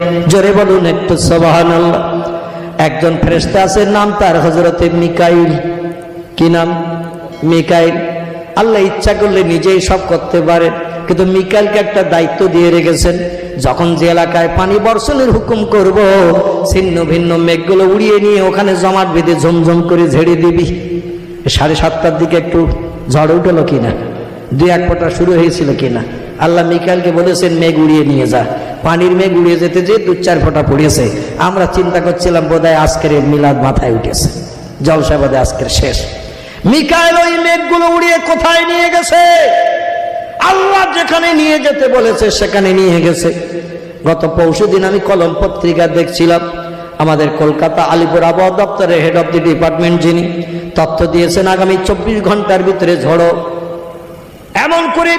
জোরে বলুন একটু সুবহানাল্লাহ। একজন ফেরেশতা আছে, নাম তার হযরতে মিকাইল। কি নাম? মিকাইল। আল্লাহ ইচ্ছা করলে নিজেই সব করতে পারেন, কিন্তু মিকাইলকে একটা দায়িত্ব দিয়ে রেখেছেন। যখন যে এলাকায় পানি বর্ষণের হুকুম করব, ছিন্ন ভিন্ন মেঘগুলো উড়িয়ে নিয়ে ওখানে জমাট বেঁধে ঝমঝম করে ঝেড়ে দিবি। 7:30টার দিকে একটু ঝড় উঠলো কিনা, 2-1 ফোঁটা শুরু হয়েছিল কিনা, আল্লাহ মিকাইলকে বলেছেন মেঘ উড়িয়ে নিয়ে যা। পানির মেঘ উড়িয়ে যেতে যে 2-4 ফোঁটা পড়েছে। আমরা চিন্তা করছিলাম বোধহয় আজকের মিলাদ মাথায় উঠেছে, জলসা বোধহয় আজকের শেষ। মিকাইল ওই মেঘগুলো উড়িয়ে কোথায় নিয়ে গেছে? আল্লাহ যেখানে নিয়ে যেতে বলেছে সেখানে নিয়ে গেছে। গত পরশুদিন আমি কলম পত্রিকা দেখছিলাম, আমাদের কলকাতা আলিপুর আবহাওয়া দপ্তরের হেড অফ দি ডিপার্টমেন্ট যিনি তথ্য দিয়েছেন, আগামী 24 ঘন্টার ভিতরে ঝড়ো এমন করে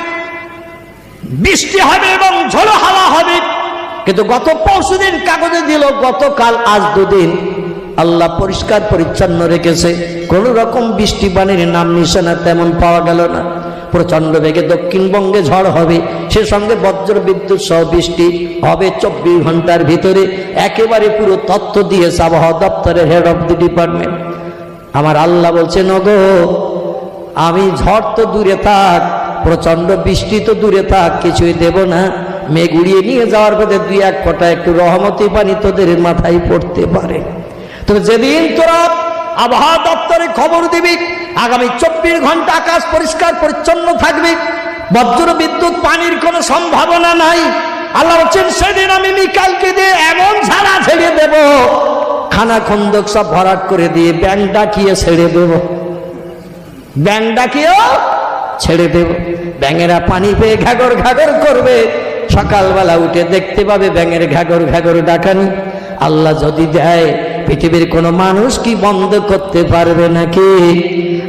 বৃষ্টি হবে এবং ঝড়ো হাওয়া হবে। কিন্তু গত পরশুদিন কাগজে দিল গতকাল আজ 2 দিন আল্লাহ পরিষ্কার পরিচ্ছন্ন রেখেছে, কোন রকম বৃষ্টি পানির নাম নিশানা তেমন পাওয়া গেল না। প্রচন্ড বেগে দক্ষিণবঙ্গে ঝড় হবে, সে সঙ্গে বজ্র বিদ্যুৎ সহ বৃষ্টি হবে 24 ঘন্টার ভিতরে। একেবারে পুরো তথ্য দিয়েছে আবহাওয়া দপ্তরের হেড অফ দি ডিপার্টমেন্ট। আমার আল্লাহ বলছেন, ওগো আমি ঝড় তো দূরে থাক, প্রচন্ড বৃষ্টি তো দূরে থাক, কিছুই দেব না। মেঘ উড়িয়ে নিয়ে যাওয়ার পথে 2-1 ফোঁটা একটু রহমতি পানি তোদের মাথায় পড়তে পারে। তবে যেদিন তোরা আবহাওয়া দপ্তরে খবর দিবি আগামী 24 ঘন্টা আকাশ পরিষ্কার পরিচ্ছন্ন থাকবে, বজ্র বিদ্যুৎ পানির কোনো সম্ভাবনা নাই, আল্লাহ বলছেন সেদিন আমি মিকাইলকে দিয়ে এমন ঝাড়া ছেড়ে দেব, খানা খন্দক সব ভরাট করে দিয়ে ব্যাং ডাকিয়ে ছেড়ে দেব, ব্যাং ডাকিয়েও ছেড়ে দেব। ব্যাঙেরা পানি পেয়ে ঘাগর ঘাগর করবে, সকালবেলা উঠে দেখতে পাবে ব্যাঙের ঘাগর ঘাগর ডাকানি। আল্লাহ যদি দেয়, পৃথিবীর কোনো মানুষ কি বন্ধ করতে পারবে নাকি?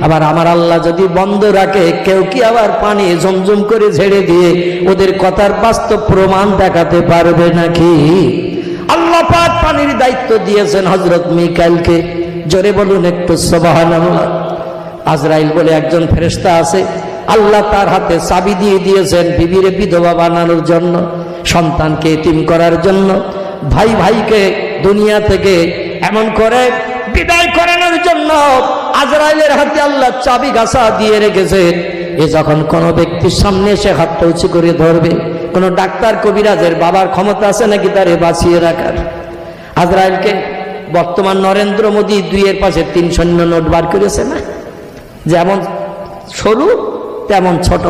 আবার আমার আল্লাহ যদি বন্ধ রাখে, কেউ কি আবার পানি ঝমঝম করে ঝেড়ে দিয়ে ওদের কথার বাস্তব প্রমাণ দেখাতে পারবে নাকি? আল্লাহ পাক পানির দায়িত্ব দিয়েছেন হযরত মিকাইলকে। জোরে বলুন একটু সুবহানাল্লাহ। আজরাইল বলে একজন ফেরেশতা আছে, আল্লাহ তার হাতে চাবি দিয়ে দিয়েছেন বিবিরে বিধবা বানানোর জন্য, সন্তানকে এতিম করার জন্য, ভাই ভাইকে দুনিয়া থেকে এমন করে বিদায় করানোর জন্য আজরাইলের হাতে আল্লাহ চাবি গাছা দিয়ে রেখেছেন। এ যখন কোনো ব্যক্তির সামনে এসে হাতটা উঁচু করে ধরবে, কোনো ডাক্তার কবিরাজের বাবার ক্ষমতা আছে নাকি তারে বাঁচিয়ে রাখার? আজরাইলকে বর্তমান নরেন্দ্র মোদী 2-এর পাশে 3 সৈন্য নোট বার করেছে না, যেমন সরু তেমন ছোট।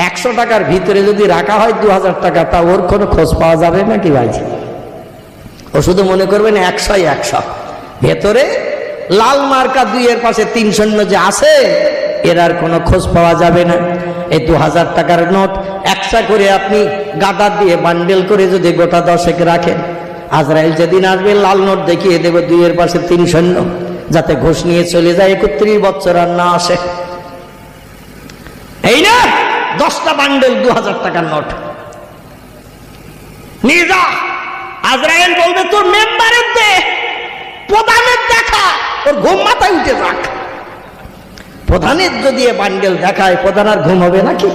100 টাকার ভিতরে যদি রাখা হয় 2000 টাকা, তা ওর কোনো খোঁজ পাওয়া যাবে নাকি ভাই? ও শুধু মনে করবেন 100ই 100, ভেতরে লাল মার্কা 2-এর পাশে 3 সৈন্য যে আছে, এর আর কোনো খোঁজ পাওয়া যাবে না। এই 2000 টাকার নোট 100 করে আপনি গাদা দিয়ে বান্ডেল করে যদি গোটা 10 রাখেন, আজরাইল যেদিন আসবে লাল নোট দেখিয়ে দেবে 2-এর পাশে 3 সৈন্য, যাতে ঘুষ নিয়ে চলে যায় 31 বছর আর না আসে। এই না 10টা বান্ডেল 2000 টাকার নোট নিয়ে যা। আজরাইল বলবে তোর মেম্বারের দে, প্রধানের দেখা, ওর ঘুম মাথায় উঠে যাক। প্রধানের যদি এ বান্ডেল দেখায়, প্রধান আর ঘুম হবে নাকি?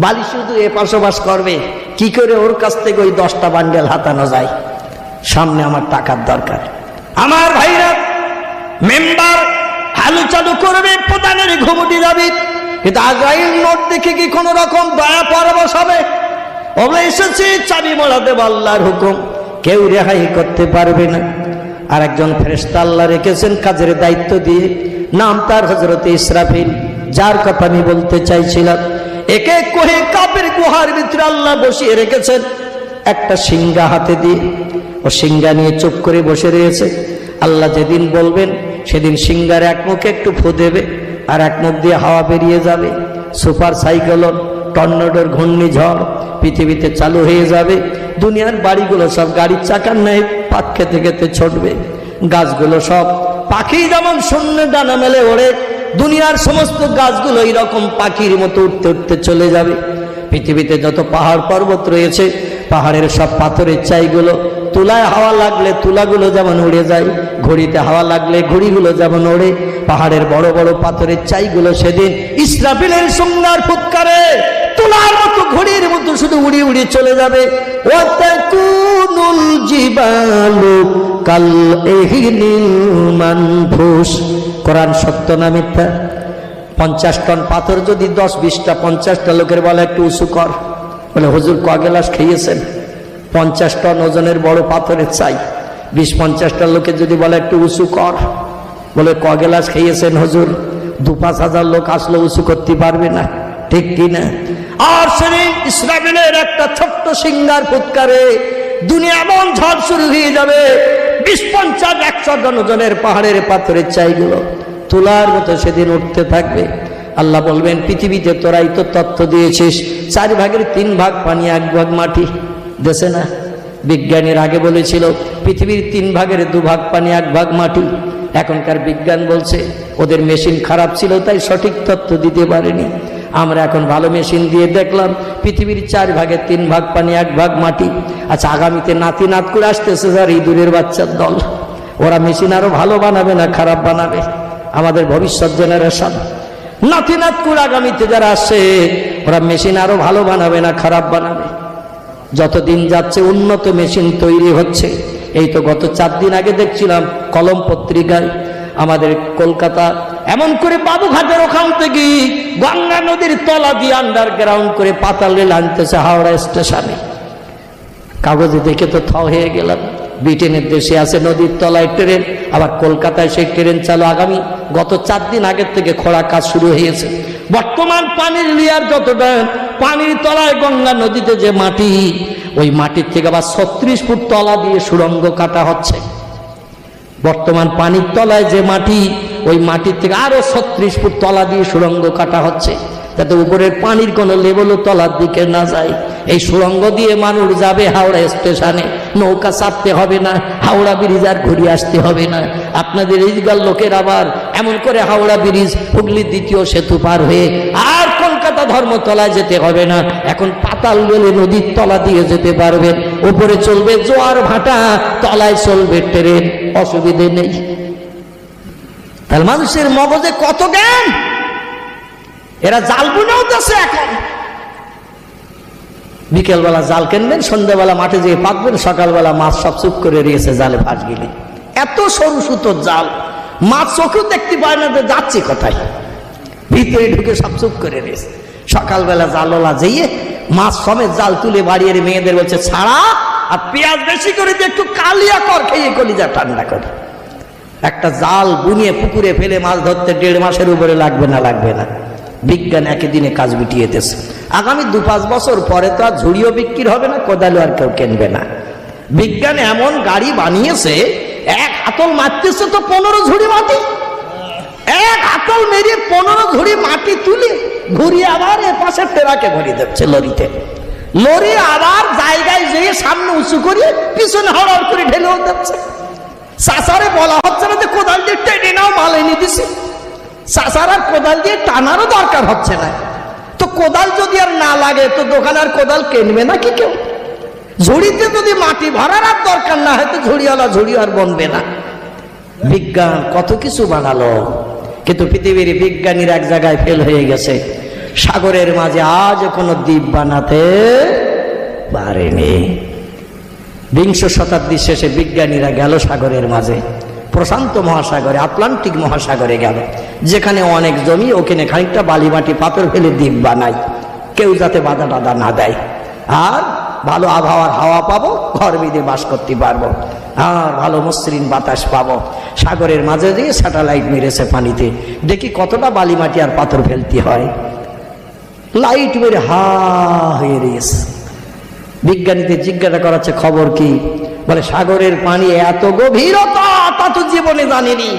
বালি শুধু এ পাশাপাশ করবে, কি করে ওর কাছ থেকে ওই 10টা বান্ডেল হাতানো যায়? সামনে আমার টাকার দরকার। আমার ভাইরা, মেম্বার হালু চালু করবে, প্রধানের ঘুম উঠে যাবে। কিন্তু আজরাইল নোট দেখে কি কোন রকম দয়া পরবশ হবে? ওরা এসেছে চাবি মোড়া দেব, আল্লাহর হুকুম, কেউ রেহাই করতে পারবে না। আর একজন ফেরেশতা আল্লাহ রেখেছেন কাজের দায়িত্ব দিয়ে, নাম তার হযরতে ইসরাফিল, যার কথা আমি বলতে চাইছিলাম। একে কোহে কাপের গুহার ভিতরে আল্লাহ বসিয়ে রেখেছেন একটা সিংহা হাতে দিয়ে। ও সিংহা নিয়ে চুপ করে বসে রয়েছে। আল্লাহ যেদিন বলবেন সেদিন সিংহার এক মুখে একটু ফু দেবে, আর এক মুখ দিয়ে হাওয়া বেরিয়ে যাবে। সুপার সাইক্লোন, টর্নেডোর ঘূর্ণিঝড় পৃথিবীতে চালু হয়ে যাবে। দুনিয়ার বাড়িগুলো সব গাড়ির চাকার ন্যায় পাক খেতে খেতে ছুটবে। গাছগুলো সব পাখি যেমন শূন্য ডানা মেলে ওড়ে, দুনিয়ার সমস্ত গাছগুলো এইরকম পাখির মতো উঠতে উঠতে চলে যাবে। পৃথিবীতে যত পাহাড় পর্বত রয়েছে, পাহাড়ের সব পাথরের চাইগুলো তুলায় হাওয়া লাগলে তুলাগুলো যেমন উড়ে যায়, ঘড়িতে হাওয়া লাগলে ঘড়িগুলো যেমন ওড়ে, পাহাড়ের বড় বড় পাথরের চাইগুলো সেদিন ইসরাফিলের সংজ্ঞার ফুৎকারে তুলার মতো ঘড়ির মতো শুধু উড়ি উড়ি চলে যাবে। ওয়াতাকুনুল জিবালু কাল ইহনিল মানফুস। কোরআন সত্য না মিথ্যা? 50 টন পাথর যদি 10-20টা 50টা লোকের বলে একটু উঁচু কর, বলে হুজুর ক গ্লাস খেয়েছেন? 50 টন ওজনের বড় পাথরের চাই। 20-50টা লোকে যদি বলে একটু উঁচু কর, বলে ক গ্লাস খেয়েছেন হুজুর? 2-5 হাজার লোক আসলে উঁচু করতে পারবে না, ঠিক কিনা? আর সেদিন ইসরাফিলের একটা ছোট্ট সিঙ্গার ফুৎকারে দুনিয়া এমন ঝড় শুরু হয়ে যাবে, 20-50-100 টন ওজনের পাহাড়ের পাথরের চাইগুলো তোলার মতো সেদিন উঠতে থাকবে। আল্লাহ বলবেন, পৃথিবীতে তোরাই তো তত্ত্ব দিয়েছিস 4 ভাগের 3 ভাগ পানি 1 ভাগ মাটি। দেশে না বিজ্ঞানীর আগে বলেছিল পৃথিবীর 3 ভাগের 2 ভাগ পানি 1 ভাগ মাটি। এখনকার বিজ্ঞান বলছে ওদের মেশিন খারাপ ছিল তাই সঠিক তথ্য দিতে পারেনি। আমরা এখন ভালো মেশিন দিয়ে দেখলাম পৃথিবীর 4 ভাগের 3 ভাগ পানি 1 ভাগ মাটি। আচ্ছা, আগামীতে নাতি নাত করে আসতেছে স্যার ইঁদুরের বাচ্চার দল, ওরা মেশিন আরো ভালো বানাবে না খারাপ বানাবে? আমাদের ভবিষ্যৎ জেনারেশন নাতি নাত করে আগামীতে যারা আসে ওরা মেশিন আরো ভালো বানাবে না খারাপ বানাবে? যতদিন যাচ্ছে উন্নত মেশিন তৈরি হচ্ছে। এই তো গত 4 দিন আগে দেখছিলাম কলম পত্রিকায় আমাদের কলকাতা এমন করে বাবুঘাটের ওখান থেকে গঙ্গা নদীর তলা দিয়ে আন্ডারগ্রাউন্ড করে পাতাল রেল আনতেছে হাওড়া স্টেশনে। কাগজে দেখে তো থ হয়ে গেলাম। ব্রিটেনের দেশে আছে নদীর তলায় ট্রেন, আবার কলকাতায় সেই ট্রেন চালু আগামী গত 4 দিন আগের থেকে খোঁড়া কাজ শুরু হয়েছে। বর্তমান পানির লেয়ার যতটা, পানির তলায় গঙ্গা নদীতে যে মাটি, ওই মাটির থেকে আবার 36 ফুট তলা দিয়ে সুড়ঙ্গ কাটা হচ্ছে। বর্তমান পানির তলায় যে মাটি, ওই মাটির থেকে আরো 36 ফুট তলা দিয়ে সুড়ঙ্গ কাটা হচ্ছে, যাতে উপরের পানির কোনো লেভেলও তলার দিকে না যায়। এই সুড়ঙ্গ দিয়ে মানুষ যাবে হাওড়া স্টেশনে, নৌকা চাপতে হবে না, হাওড়া ব্রিজ আর ঘুরে আসতে হবে না। আপনাদের এইদিকার লোকের আবার এমন করে হাওড়া ব্রিজ হুগলির 2য় সেতু পার হয়ে আর কলকাতা ধর্মতলায় যেতে হবে না, এখন পাতাল রেলে নদীর তলা দিয়ে যেতে পারবেন। উপরে চলবে জোয়ার ভাটা, তলায় চলবে ট্রেন, অসুবিধে নেই। তাহলে মানুষের মগজে কত জ্ঞান! এরা জাল বুনেও দেশে এখন বিকেলবেলা জাল কিনবেন, সন্ধ্যাবেলা মাঠে যেয়ে পাকবেন, সকালবেলা মাছ সব চুপ করে রয়েছে জালে ফাঁস গেলে। এত সরু সুতোর জাল, মাছ চোখেও দেখতে পায় না যে যাচ্ছে কোথায়, ভিতরে ঢুকে সব চুপ করে রয়েছে। সকালবেলা জালওয়ালা যেয়ে মাছ সমেত জাল তুলে বাড়িয়ে মেয়েদের বলছে ছাড়া, আর পেঁয়াজ বেশি করে দিয়ে একটু কালিয়া কর, খেয়ে কলিজা ঠান্ডা করে। একটা জাল বুনিয়ে পুকুরে ফেলে মাছ ধরতে 1.5 মাসের উপরে লাগবে না, লাগবে না। বিজ্ঞান একই দিনে কাজ মিটিয়ে দিয়েছে। আগামী 2-5 বছর পরে তো আর ঝুড়িও বিক্রি হবে না, কোদালও আর কেউ কিনবে না। বিজ্ঞান এমন গাড়ি বানিয়েছে, 1 হাতল মারতেছে তো 15 ঝুড়ি মাটি, 1 হাতল মেরিয়ে 15 ঝুড়ি মাটি তুলে ঘুরিয়ে আবার এ পাশে ট্রাকে ভরিয়ে দিচ্ছে লরিতে। লরি আবার জায়গায় যেয়ে সামনে উঁচু করিয়ে পিছনে হড়ার করে ঢেলেও দিচ্ছে। চাষারে বলা হচ্ছে না যে কোদাল দিয়ে টেনে নাও, মাল এনে দিছে। চাষার আর কোদাল দিয়ে টানারও দরকার হচ্ছে না। তো কোদাল যদি আর না লাগে তো দোকান আর কোদাল কিনবে না কি কেউ? ঝুড়িতে যদি মাটি ভরার আর দরকার না হয় তো ঝুড়িওয়ালা ঝুড়ি আর বনবে না। বিজ্ঞান কত কিছু বানালো, কিন্তু পৃথিবীর বিজ্ঞানীর এক জায়গায় ফেল হয়ে গেছে। সাগরের মাঝে আজ কোনো দ্বীপ বানাতে পারেনি। 20 শতাব্দীর শেষে বিজ্ঞানীরা গেল সাগরের মাঝে, প্রশান্ত মহাসাগরে, আটলান্টিক মহাসাগরে গেল, যেখানে অনেক জমি, ওখানে খানিকটা বালি মাটি পাথর ফেলে দ্বীপ বানাই, কেউ যাতে বাধা টাধা না দেয়, আর ভালো আবহাওয়ার হাওয়া পাবো, ঘর বেঁধে বাস করতে পারবো, আর ভালো মসৃণ বাতাস পাবো। সাগরের মাঝে দিয়ে স্যাটেলাইট মেরেছে পানিতে, দেখি কতটা বালি মাটি আর পাথর ফেলতে হয়। লাইট মেরে হা হয়ে রয়েছে। বিজ্ঞানীদের জিজ্ঞাসা করাচ্ছে খবর কি? বলে সাগরের পানি এত গভীরতা তা তো জীবনে জানিনি।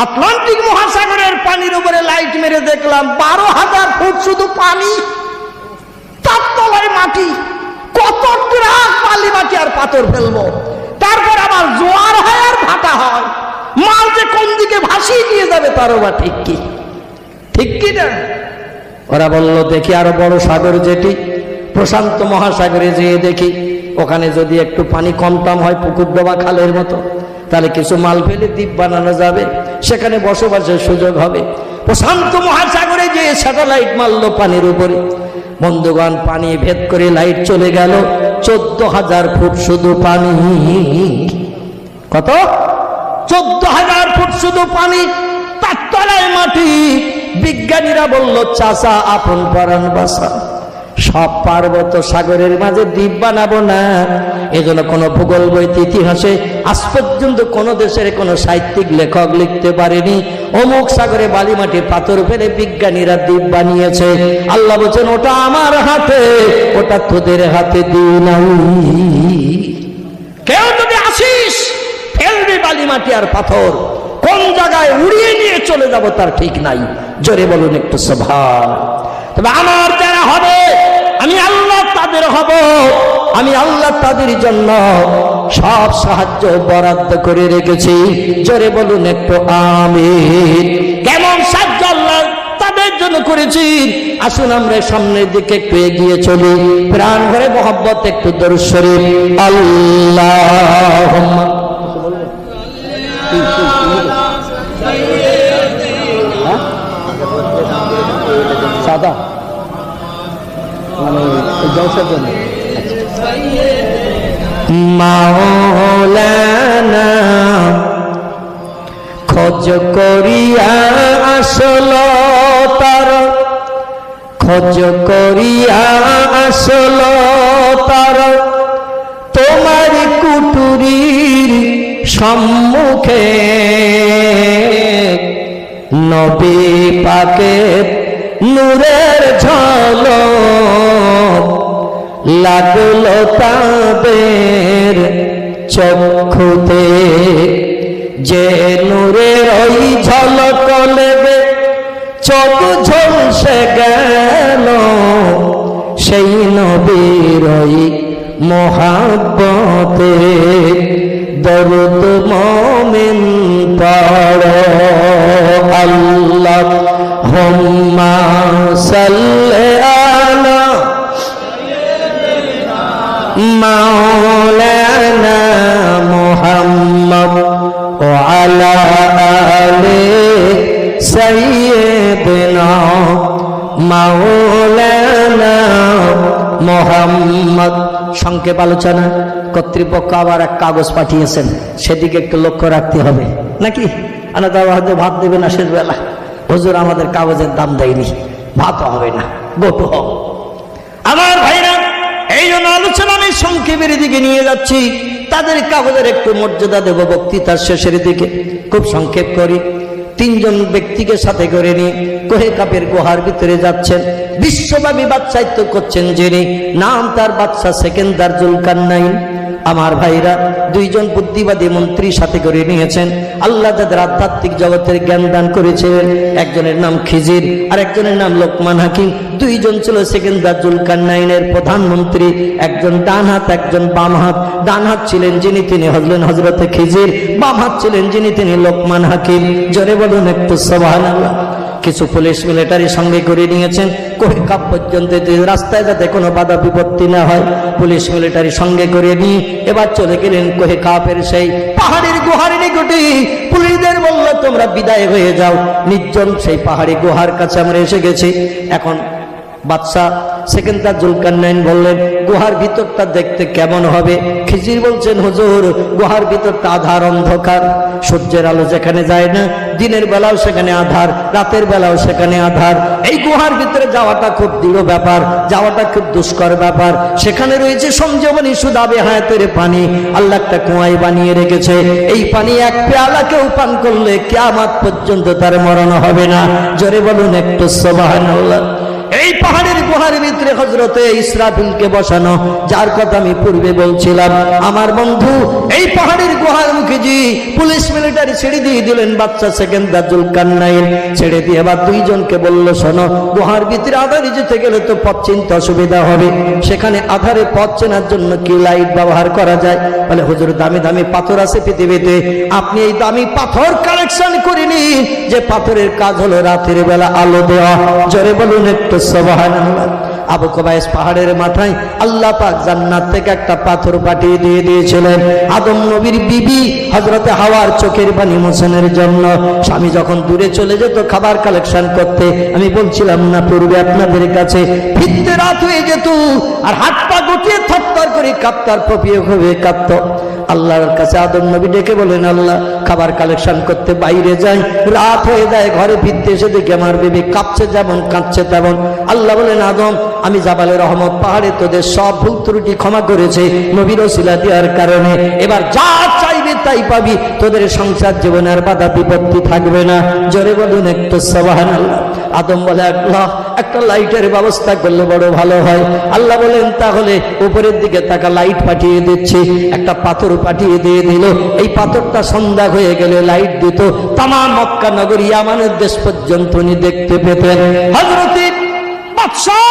আটলান্টিক মহাসাগরের পানির উপরে লাইট মেরে দেখলাম 12,000 ফুট শুধু পানি, তার তলায় মাটি, কত ট্রাক বালি মাটি আর পাথর ফেলবো। তারপর আবার জোয়ার হয় আর ভাটা হয়, মাল যে কোন দিকে ভাসিয়ে নিয়ে যাবে তারও বা ঠিক কি, ঠিক কি না? ওরা বলল দেখি আরো বড় সাগর যেটি প্রশান্ত মহাসাগরে যেয়ে দেখি, ওখানে যদি একটু পানি কম টম হয়, পুকুর ডোবা খালের মতো, তাহলে কিছু মাল ফেলে দ্বীপ বানানো যাবে, সেখানে বসবাসের সুযোগ হবে। প্রশান্ত মহাসাগরে যে স্যাটেলাইট মারলো পানির উপরে, বন্ধুগণ, পানি ভেদ করে লাইট চলে গেল, 14,000 ফুট শুধু পানি। কত? 14,000 ফুট শুধু পানি, তার তলায় মাটি। বিজ্ঞানীরা বলল, চাচা আপন পরাণ বাসা, সব পার্বত্য সাগরের মাঝে দ্বীপ বানাবো না। এজন্য কোন ভূগোল বইতে, ইতিহাসে আজ পর্যন্ত কোন দেশের কোন সাহিত্যিক লেখক লিখতে পারেনি অমুক সাগরে বালি মাটি পাথর ফেলে বিজ্ঞানীরা দ্বীপ বানিয়েছে। আল্লাহ বলছেন, ওটা আমার হাতে, ওটা তোদের হাতে দিই নাই। কেউ যদি আসিস ফেলবি বালি মাটি আর পাথর, কোন জায়গায় উড়িয়ে নিয়ে চলে যাব তার ঠিক নাই। জোরে বলুন একটু সুবহান। তবে আমার যারা হবে, আমি আল্লাহ তাদের হব, আমি আল্লাহ তাদের জন্য সব সাহায্য বরাদ্দ করে রেখেছি। জোরে বলুন একটু আমিন। কেমন সাহায্য আল্লাহ তাদের জন্য করেছি, আসুন আমরা সামনের দিকে একটু এগিয়ে চলি। প্রাণ ভরে মহব্বত একটু দরুদ শরীফ। আল্লাহুম্মা সাদা মাওলানা খোঁজ করিয়া আসল তার, খোঁজ করিয়া আসল তার, তোমার কুটুরির সম্মুখে নবী পাকের নূরের ঝলক লাগলো তাদের চক্ষুতে। যে নূরের ওই ঝলক লেগে চোখ ঝলসে গেল, সেই নবীর ওই মোহাব্বতে দরুদ মুমিন পড়ো। আল্লাহুম্মা সাল্লি আলা মাওলানা মুহাম্মদ ওয়া আলা আলি সাইয়্যিদিনা মাওলানা মুহাম্মদ। সংক্ষেপ আলোচনা, কর্তৃপক্ষ আবার এক কাগজ পাঠিয়েছেন, সেদিকে একটু লক্ষ্য রাখতে হবে নাকি? আনাদা হয়তো ভাত দেবে না শেষ বেলা, হুজুর আমাদের কাগজের দাম দেয়নি, ভাতও হবে না, গোটো হোক। আমার ভাইরা, এই জন্য আলোচনা আমি সংক্ষেপের দিকে নিয়ে যাচ্ছি। তাদের কাগজের একটু মর্যাদা দেব বক্তৃতার শেষের দিকে। খুব সংক্ষেপ করি। 3 জন ব্যক্তিকে সাথে করে নিয়ে কোহে কাপের গুহার ভিতরে যাচ্ছেন। বিশ্বব্যাপী বাদশাহিত্য করছেন যিনি, নাম তার বাদশাহ সেকেন্দার জুলকারনাইন। আমার ভাইরা, 2 জন বুদ্ধিবাদী মন্ত্রী সাথে করে নিয়েছেন। আল্লাহ যাদের আধ্যাত্মিক জগতের জ্ঞান দান করেছিলেন, একজনের নাম খিজির আর একজনের নাম লোকমান হাকিম। 2 জন ছিল সেকেন্দার জুলকারনাইনের প্রধানমন্ত্রী, একজন ডান হাত একজন বাম হাত। ডান হাত ছিলেন যিনি, তিনি হলেন হযরতে খিজির, বাম হাত ছিলেন যিনি, তিনি লোকমান হাকিম। জোরে বলুন একটু সুবহানাল্লাহ। কিছু পুলিশ মিলিটারি সঙ্গে করে নিয়েছেন, কোহে কাপ পর্যন্ত রাস্তায় যাতে কোনো বাধা বিপত্তি না হয়, পুলিশ মিলিটারি সঙ্গে করে নিয়ে এবার চলে গেলেন কোহে কাপের সেই পাহাড়ের গুহার নিকটে। পুলিশদের বলল, তোমরা বিদায় হয়ে যাও, নির্জন সেই পাহাড়ি গুহার কাছে আমরা এসে গেছি। এখন বাদশাহ সেকেন্দার জুলকারনাইন বললেন, গুহার ভিতরটা দেখতে কেমন হবে? খিজির বলছেন, হুজুর গুহার ভিতরটা আধার অন্ধকার, সূর্যের আলো যেখানে যায় না, দিনের বেলাও সেখানে আধার, রাতের বেলাও সেখানে আধার। এই গুহার ভিতরে যাওয়াটা খুব দৃঢ় ব্যাপার, যাওয়াটা খুব দুষ্কর ব্যাপার। সেখানে রয়েছে সঞ্জীবনী সুদাবে হায়াতের পানি, আল্লাহ একটা কুয়ায় বানিয়ে রেখেছে। এই পানি এক পেয়ালা কেউ পান করলে কিয়ামত পর্যন্ত তার মরণ হবে না। জোরে বলুন একটু সুবহানাল্লাহ। এই পাহাড়ের গুহার ভিতরে হযরতে ইসরাফিলকে বসানো, যার কথা আমি পূর্বে বলছিলাম। আমার বন্ধু, এই পাহাড়ের গুহার মুখে জি পুলিশ মিলিটারি ছেড়ে দিয়ে দিলেন বাদশাহ সেকেন্দার জুলকারনাইন। ছেড়ে দিয়ে আবার 2 জনকে বলল, শোনো, গুহার ভিতরে আধারে যেতে গেলে তো পথ চিনতে অসুবিধা হবে, সেখানে আধারে পথ চেনার জন্য কি লাইট ব্যবহার করা যায়? বলে, হুজুর দামি দামি পাথর আছে পৃথিবীতে, আপনি এই দামি পাথর কালেকশন করে নিন, যে পাথরের কাজ হলো রাতের বেলা আলো দেওয়া। জোরে বলুন একটু সুবহানাল্লাহ। আবু কুবাইস পাহাড়ের মাথায় আল্লাহ পাক জান্নাত থেকে একটা পাথর পাঠিয়ে দিয়ে দিয়েছিলেন আদম নবীর বিবি হযরতে হাওয়ার চোখের পানি মোছনের জন্য। স্বামী যখন দূরে চলে যেত খাবার কালেকশন করতে, আমি বলছিলাম না পূর্বে আপনাদের কাছে, ফিরতে রাত হয়ে যেত আর হাত পা গুটিয়ে থরথর করে কাঁপতার পপিয়ে হয়ে কাঁপত। আল্লাহর কাছে আদম নবী ডেকে বলেন, আল্লাহ খাবার কালেকশন করতে বাইরে যাই, রাত হয়ে যায়, ঘরে ফিরতে এসে দেখি আমার বিবি কাঁপছে যেমন কাঁদছে তেমন। আল্লাহ বলেন, আদম আমি জাবালে রহমত পাহাড়ে তোদের সব ভুল ত্রুটি ক্ষমা করেছে নবীর ওসিলা দেওয়ার কারণে, এবার যা চাইবে তাই পাবি, তোদের সংসার জীবনের বাধা বিপত্তি থাকবে না। জোরে বলুন একটু সুবহানাল্লাহ। আদম বলে, আল্লাহ একটা লাইটের ব্যবস্থা করলে বড় ভালো হয়। আল্লাহ বলেন, তাহলে উপরের দিকে তাকা লাইট পাঠিয়ে দিচ্ছি। একটা পাথর পাঠিয়ে দিয়ে দিল, এই পাথরটা সন্ধ্যা হয়ে গেলে লাইট দিত, তামাম মক্কা নগরী ইয়ামানের দেশ পর্যন্ত উনি দেখতে পেতেন। হযরতে বাদশাহ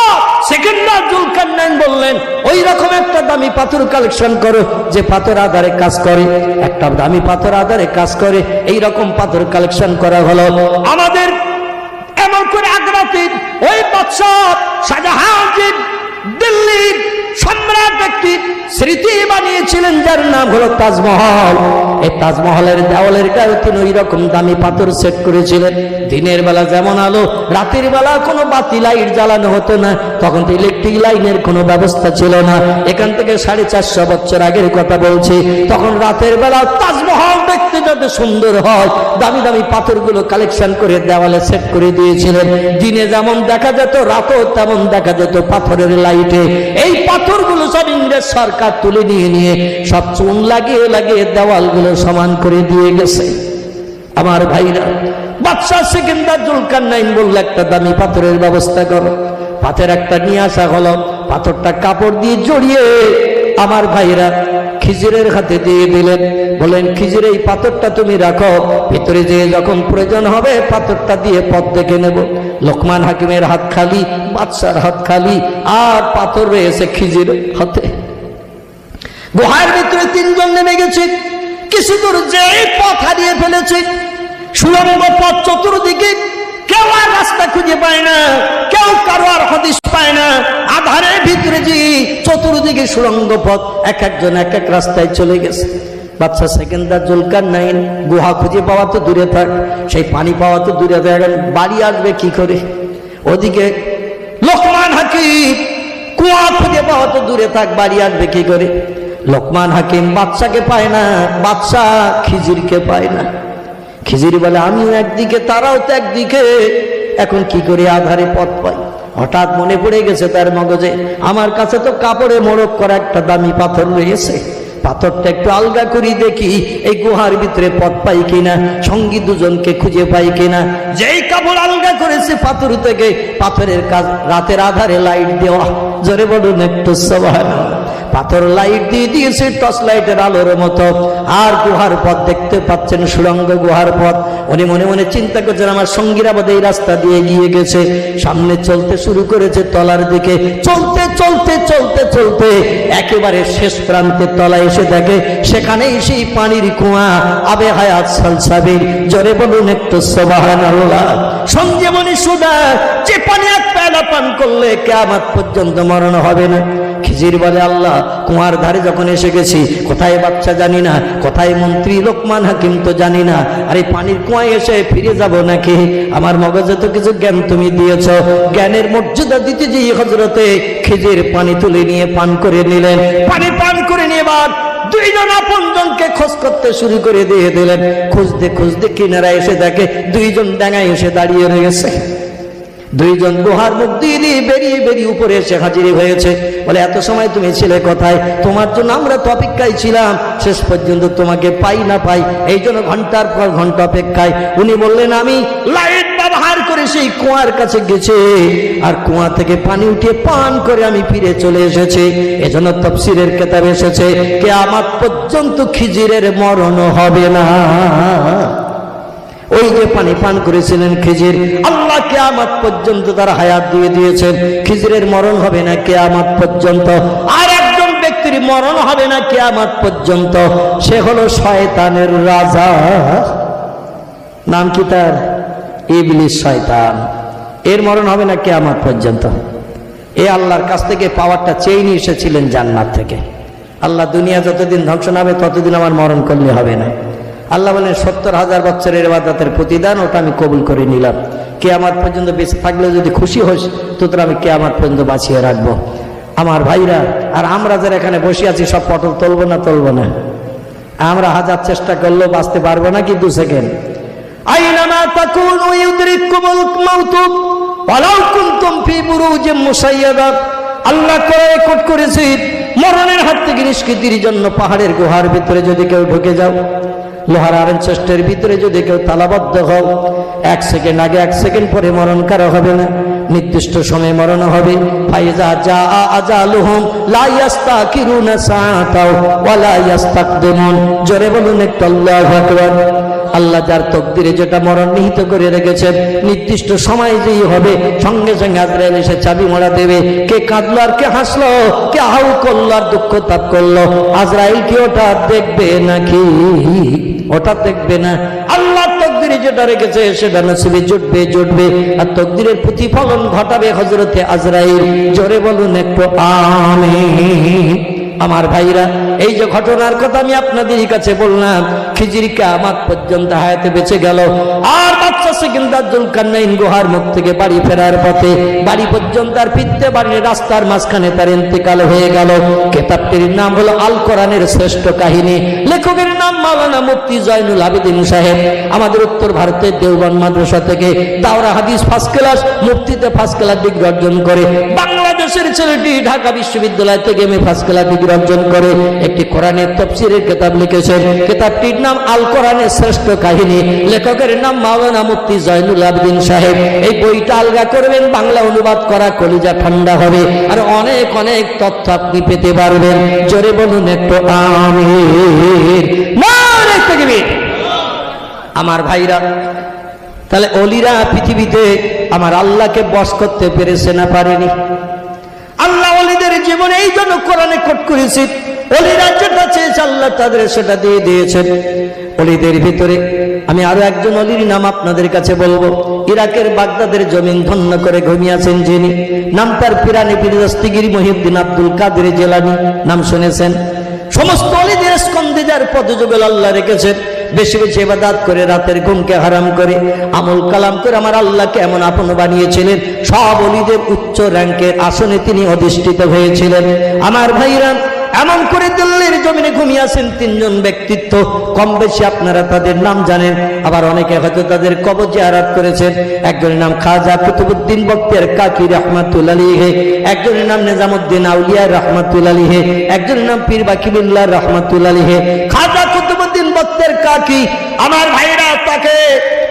সেকেন্দার জুলকারনাইন বললেন, ওই রকম একটা দামি পাথর কালেকশন করো যে পাথর আধারে কাজ করে, একটা দামি পাথর আধারে কাজ করে, এই রকম পাথর কালেকশন করা হলো। আমাদের এমন করে আগ্রাতে ওই বাদশাহ শাহজাহান দিল্লির সম্রাট ব্যক্তি স্মৃতি বানিয়েছিলেন যার নাম হলো তাজমহল। এই তাজমহলের দেওয়ালের গায়ে তিনি ওই রকম দামি পাথর সেট করেছিলেন। দিনের বেলা যেমন আলো, রাতের বেলা কোনো বাতি লাইট জ্বালানো হতো না, তখন তো ইলেকট্রিক লাইনের কোনো ব্যবস্থা ছিল না। এখান থেকে 450 বছর আগের কথা বলছি। তখন রাতের বেলা তাজমহল দেখতে যাতে সুন্দর হয়, দামি দামি পাথরগুলো কালেকশন করে দেওয়ালে সেট করে দিয়েছিলেন। দিনে যেমন দেখা যেত, রাতেও তেমন দেখা যেত পাথরের লাইটে। এই পাথরগুলো সব ইংরেজ সরকার তুলে নিয়ে সব চুন লাগিয়ে লাগিয়ে দেওয়ালগুলো সমান করে দিয়ে গেছে। আমার ভাইরা, বাদশাহ সেকেন্দার জুলকারনাইন বলল, একটা দামি পাথরের ব্যবস্থা করো। পাথর একটা নিয়ে আসা হলো, পাথরটা কাপড় দিয়ে জড়িয়ে আমার ভাইরা খিজিরের হাতে দিয়ে দিলেন। বলেন, খিজির এই পাথরটা তুমি রাখো, ভিতরে যেয়ে যখন প্রয়োজন হবে পাথরটা দিয়ে পথ দেখে নেব। লোকমান হাকিমের হাত খালি, বাদশার হাত খালি, আর পাথর রয়েছে খিজির হাতে। গুহার ভিতরে 3 জন নেমে গেছে। কিছু দূর যে পথ হারিয়ে ফেলেছে, সুড়ঙ্গ পথ চতুর্দিকে, কেউ আর রাস্তা খুঁজে পায় না, কেউ কারো আর হদিস পায় না। আধারের ভিতরে যে চতুর্দিকে সুড়ঙ্গ পথ, এক একজন এক এক রাস্তায় চলে গেছে। বাদশাহ সেকেন্দার জুলকারনাইন গুহা খুঁজে পাওয়া তো দূরে থাক, সেই পানি পাওয়া তো দূরে থাক, বাড়ি আসবে কি করে? ওদিকে লোকমান হাকিম কুয়া খুঁজে পাওয়া তো দূরে থাক, বাড়ি আসবে কি করে? লোকমান হাকিম বাদশাকে পায় না, বাদশাহ খিজিরকে পায় না। খিজির বলে, আমিও একদিকে তারাও তো একদিকে, এখন কি করে আধারে পথ পাই? হঠাৎ মনে পড়ে গেছে তার মগজে, আমার কাছে তো কাপড়ে মোড়ক করা একটা দামি পাথর রয়েছে, পাথরটা একটু আলগা করি দেখি এই গুহার ভিতরে পথ পাই কিনা, সঙ্গী দুজনকে খুঁজে পাই কিনা। যেই কাপড় আলগা করেছে পাথর থেকে, পাথরের কাজ রাতের আধারে লাইট দেওয়া। জোরে বলুন একটু সুবহানাল্লাহ। পাথর লাইট দিয়ে দিয়েছে টর্চ লাইটের আলোর মতো, আর গুহার পথ দেখতে পাচ্ছেন, সুড়ঙ্গ গুহার পথ। উনি মনে মনে চিন্তা করছেন, আমার সঙ্গীরা বোধহয় এই রাস্তা দিয়ে গিয়ে গেছে। সামনে চলতে শুরু করেছে তলার দিকে, চলতে চলতে চলতে চলতে একেবারে শেষ প্রান্তে তলায় এসে দেখে সেখানেই সেই পানির কুয়া, আবে হায়াত সালসাবিল। জোরে বলুন একটু সুবহানাল্লাহ। সঞ্জীবনী সুধা, যে পানি এক পেয়ালা পান করলে কিয়ামত পর্যন্ত মরণ হবে না। খিজির বলে, আল্লাহ কুয়ার ধারে যখন এসে গেছি, কোথায় বাচ্চা জানি না, কোথায় মন্ত্রী লোকমান হাকিম তো জানি না, আর এই পানির কুয়ায় এসে ফিরে যাব নাকি? আমার মগজে তো কিছু জ্ঞান তুমি দিয়েছ, জ্ঞানের মর্যাদা দিতে যে হযরতে খিজির পানি তুলে নিয়ে পান করে নিলেন। পানি পান করে নিয়ে এবার 2 জন আপনজনকে খোঁজ করতে শুরু করে দিয়ে দিলেন। খুঁজতে খুঁজতে কিনারায় এসে দেখে 2 জন ডাঙায় এসে দাঁড়িয়ে রয়েছে। 2 জন গুহার মুখ দিয়ে বেরিয়ে বেরিয়ে উপরে এসে হাজির হয়েছে। বলে, এত সময় তুমি ছিলে কোথায়? তোমার জন্য আমরা তো অপেক্ষায় ছিলাম, শেষ পর্যন্ত তোমাকে পাই না পাই, এই জন্য ঘন্টার পর ঘন্টা অপেক্ষায়। উনি বললেন, আমি লাইট ব্যবহার করে সেই কুয়ার কাছে গেছি, আর কুয়া থেকে পানি উঠিয়ে পান করে আমি ফিরে চলে এসেছি। এজন্য তাফসীরের কিতাবে এসেছে, কিয়ামত পর্যন্ত খিজিরের মরণ হবে না। ওই যে পানি পান করেছিলেন খিজির, আল্লাহ কিয়ামত পর্যন্ত তার হায়াত দিয়ে দিয়েছেন। খিজিরের মরণ হবে না কিয়ামত পর্যন্ত। আর একজন ব্যক্তির মরণ হবে না কিয়ামত পর্যন্ত, সে হলো শয়তানের রাজা। নাম কি তার? ইবলিস, শয়তান। এর মরণ হবে না কিয়ামত পর্যন্ত। এই আল্লাহর কাছ থেকে পাওয়ারটা চেয়ে নিয়ে এসেছিলেন জান্নাত থেকে। আল্লাহ দুনিয়া যতদিন ধ্বংস না হবে ততদিন আমার মরণ করলে হবে না। আল্লাহ বলেন 70,000 বছরের ইবাদতের প্রতিদান ওটা আমি কবুল করে নিলাম। কিয়ামত পর্যন্ত বেঁচে থাকলে যদি খুশি হোস তো তোরা আমি কিয়ামত পর্যন্ত বাঁচিয়ে রাখবো। আমার ভাইরা, আর আমরা যারা এখানে বসে আছি সব পটল তুলবো না? আমরা হাজার চেষ্টা করলেও বাঁচতে পারবো না কি 2 সেকেন্ড? আইনামা তাকুনু ইউদরিকুমুল মাউতু ওয়ালাউ কুনতুম ফি বুরুজিম মুশাইয়াদা। আল্লাহ কোট করেছে মরণের হাত থেকে নিষ্কৃতির জন্য পাহাড়ের গুহার ভিতরে যদি কেউ ঢুকে যাও, লোহার আয়রন চেস্টের ভিতরে যদি কেউ তালাবদ্ধ হও, 1 সেকেন্ড আগে 1 সেকেন্ড পরে মরণ কারো হবে না, নির্দিষ্ট সময় মরণ হবে। ফাইজা জা আজালুহুম লা ইস্তাকিরুনা সাআতাও ওয়া লা ইস্তাকদিমুন। জোরে বলুন একটু আল্লাহু আকবার। আল্লাহ যার তকদিরে যেটা মরণ নিহিত করে রেখেছেন, নির্দিষ্ট সময় যেই হবে সঙ্গে সঙ্গে আজরাইল এসে চাবি মোড়া দেবে। কে কাঁদলো আর কে হাসলো, কে হাউ করলো আর দুঃখ তাপ করলো, আজরাইল কি ওটা দেখবে নাকি? ওটা দেখবে না। আল্লাহ তকদিরে যেটা রেখেছে সেটা নসিবে জুটবে, আর তকদিরের প্রতিফলন ঘটাবে হযরতে আজরাইল। জোরে বলুন একটু আমিন। আমার ভাইরা, এই যে ঘটনার কথা আমি আপনাদের কাছে বললাম, খিজির কিয়ামত পর্যন্ত হায়াতে বেঁচে গেল। আর বাচ্চা সেকেন্দার জুলকারনাইন গুহার মুখ থেকে বাড়ি ফেরার পথে বাড়ি পর্যন্ত আর ফিরতে পারেনি, রাস্তার মাঝখানে তার ইন্তেকাল হয়ে গেল। কিতাবটির নাম হলো আল কোরআনের শ্রেষ্ঠ কাহিনী। লেখকের নাম মাওলানা মুফতি জয়নুল আবেদিন সাহেব। আমাদের উত্তর ভারতের দেওবন্দ মাদ্রাসা থেকে দাওরা হাদিস ফার্স্ট ক্লাস, মুফতিতে ফার্স্ট ক্লাস ডিগ্রি অর্জন করে, বাংলাদেশের ছেলেটি ঢাকা বিশ্ববিদ্যালয় থেকে এমএ ফার্স্ট ক্লাস ডিগ্রি অর্জন করে একটি কোরআনের তাফসীরের কিতাব লিখেছেন। কিতাবটির নাম আল কোরআনের শ্রেষ্ঠ কাহিনী। লেখকের নাম মাওলানা মুফতি জয়নুল আবেদিন সাহেব। এই বইটা আলগা করবেন, বাংলা অনুবাদ করা, কলিজা ঠান্ডা হবে, আর অনেক অনেক তথ্য আপনি পেতে পারবেন। জোরে বলুন একটু আমিন। নারে তাকবীর। আমার ভাইরা, তাহলে অলিরা পৃথিবীতে আমার আল্লাহকে বশ করতে পেরেছে না পারেনি? আল্লাহ অলিদের জীবনে এই জন্য কোরআনে কোট করেছে, অলিরা যেটা চেয়েছে আল্লাহ তাদের সেটা দিয়ে দিয়েছেন। অলিদের ভিতরে আমি আরো একজন অলির নাম আপনাদের কাছে বলবো। ইরাকের বাগদাদের জমিন ধন্য করে ঘুমিয়েছেন যিনি, নাম তার পিরানি পীর দস্তগীর মহিউদ্দিন আব্দুল কাদের জিলানী। নাম শুনেছেন? সমস্ত অলিদের স্কন্ধে যার পদযুগল আল্লাহ রেখেছেন। বেশি বেশি ইবাদত করে, রাতের ঘুমকে হারাম করে, আমল কালাম করে আমার আল্লাহকে এমন আপন বানিয়েছিলেন, সব অলিদের উচ্চ র্যাঙ্কের আসনে তিনি অধিষ্ঠিত হয়েছিলেন। আমার ভাইরা, এমন করে দিল্লির জমিনে ঘুমিয়েছেন 3 জন ব্যক্তিত্ব। কম বেশি আপনারা তাদের নাম জানেন, আবার অনেকে হয়তো তাদের কবর জিয়ারত করেছেন। একজনের নাম খাজা কুতুবউদ্দিন বখতিয়ার কাকি রাহমাতুল্লাহ আলাইহি, একজনের নাম নিজামউদ্দিন আউলিয়া রাহমাতুল্লাহ আলাইহি, একজনের নাম পীর বাকিবুল্লাহ রাহমাতুল্লাহ আলাইহি। খাজা কুতুবউদ্দিন বখতিয়ার কাকি আমার ভাইরা তাকে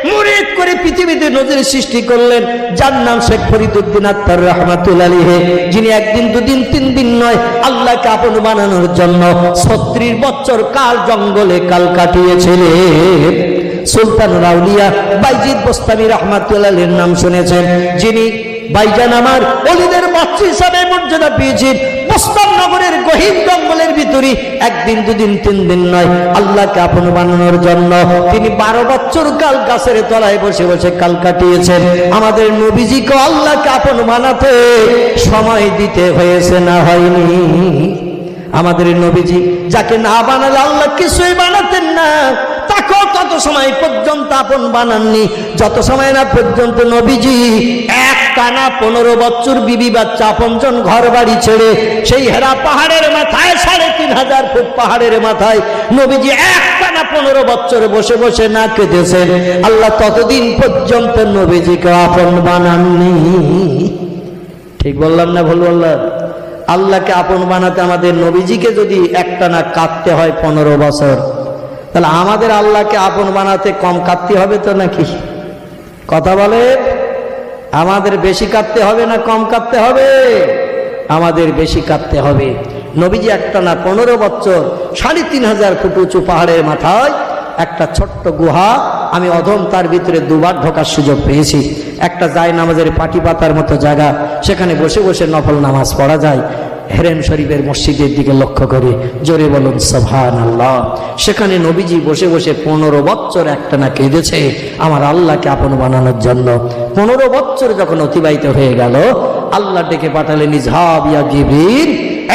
মুরিদ করে পৃথিবীতে নজির সৃষ্টি করলেন, যার নাম শেখ ফরিদউদ্দিন আত্তার রাহমাতুল্লাহ আলাইহি, যিনি 1 দিন 2 দিন 3 দিন নয় আল্লাহকে আপন বানানোর জন্য 36 বছর কাল জঙ্গলে কাল কাটিয়েছিলেন। সুলতানুল আউলিয়া বাইজিদ বোস্তামি রাহমাতুল্লাহ আলাইহির নাম শুনেছেন, যিনি ভাইজান আমার অলিদের বাচ্চা হিসাবে মর্যাদা পেয়েছেন। বোস্তান নগরের গহীন জঙ্গলের ভিতরে 1 দিন 2 দিন 3 দিন নয় আল্লাহকে আপন বানানোর জন্য তিনি 12 বছর কাল গাছের তলায় বসে বসে কাল কাটিয়েছেন। আমাদের নবীজিকে আল্লাহকে আপন বানাতে সময় দিতে হয়েছে না হয়নি? আমাদের নবীজি যাকে না বানালে আল্লাহ কিছুই বানাতেন না, তাকেও তত সময় পর্যন্ত আপন বানাননি যত সময় না পর্যন্ত নবীজি একটানা 15 বছর বিবি বাচ্চা আপনজন ঘর বাড়ি ছেড়ে সেই হেরা পাহাড়ের মাথায় 3500 ফুট পাহাড়ের মাথায় নবীজি একটানা 15 বছর বসে বসে না কেঁদেছেন, আল্লাহ ততদিন পর্যন্ত নবীজিকে আপন বানাননি। ঠিক বললাম না ভুল বললাম? আল্লাহকে আপন বানাতে আমাদের নবীজিকে যদি একটানা কাঁদতে হয় 15 বছর, তাহলে আমাদের আল্লাহকে আপন বানাতে কম কাঁদতে হবে তো নাকি? কথা বলে, আমাদের বেশি কাঁদতে হবে না কম কাঁদতে হবে? আমাদের বেশি কাঁদতে হবে। নবীজি একটানা 15 বছর 3500 ফুট উঁচু পাহাড়ের মাথায় একটা ছোট্ট গুহা, আমি অধম তার ভিতরে 2 বার ঢোকার সুযোগ পেয়েছি। একটা যায় নামাজের পাটি পাতার মতো জায়গা, সেখানে বসে বসে নফল নামাজ পড়া যায় হেরেম শরীফের মসজিদের দিকে লক্ষ্য করে। জোরে বলুন সুবহানাল্লাহ। সেখানে নবীজি বসে বসে 15 বছর একটানা কেঁদেছে আমার আল্লাহকে আপন বানানোর জন্য। 15 বছর যখন অতিবাহিত হয়ে গেল, আল্লাহ ডেকে পাঠালেন, ইজহাব ইয়া জিবরিল,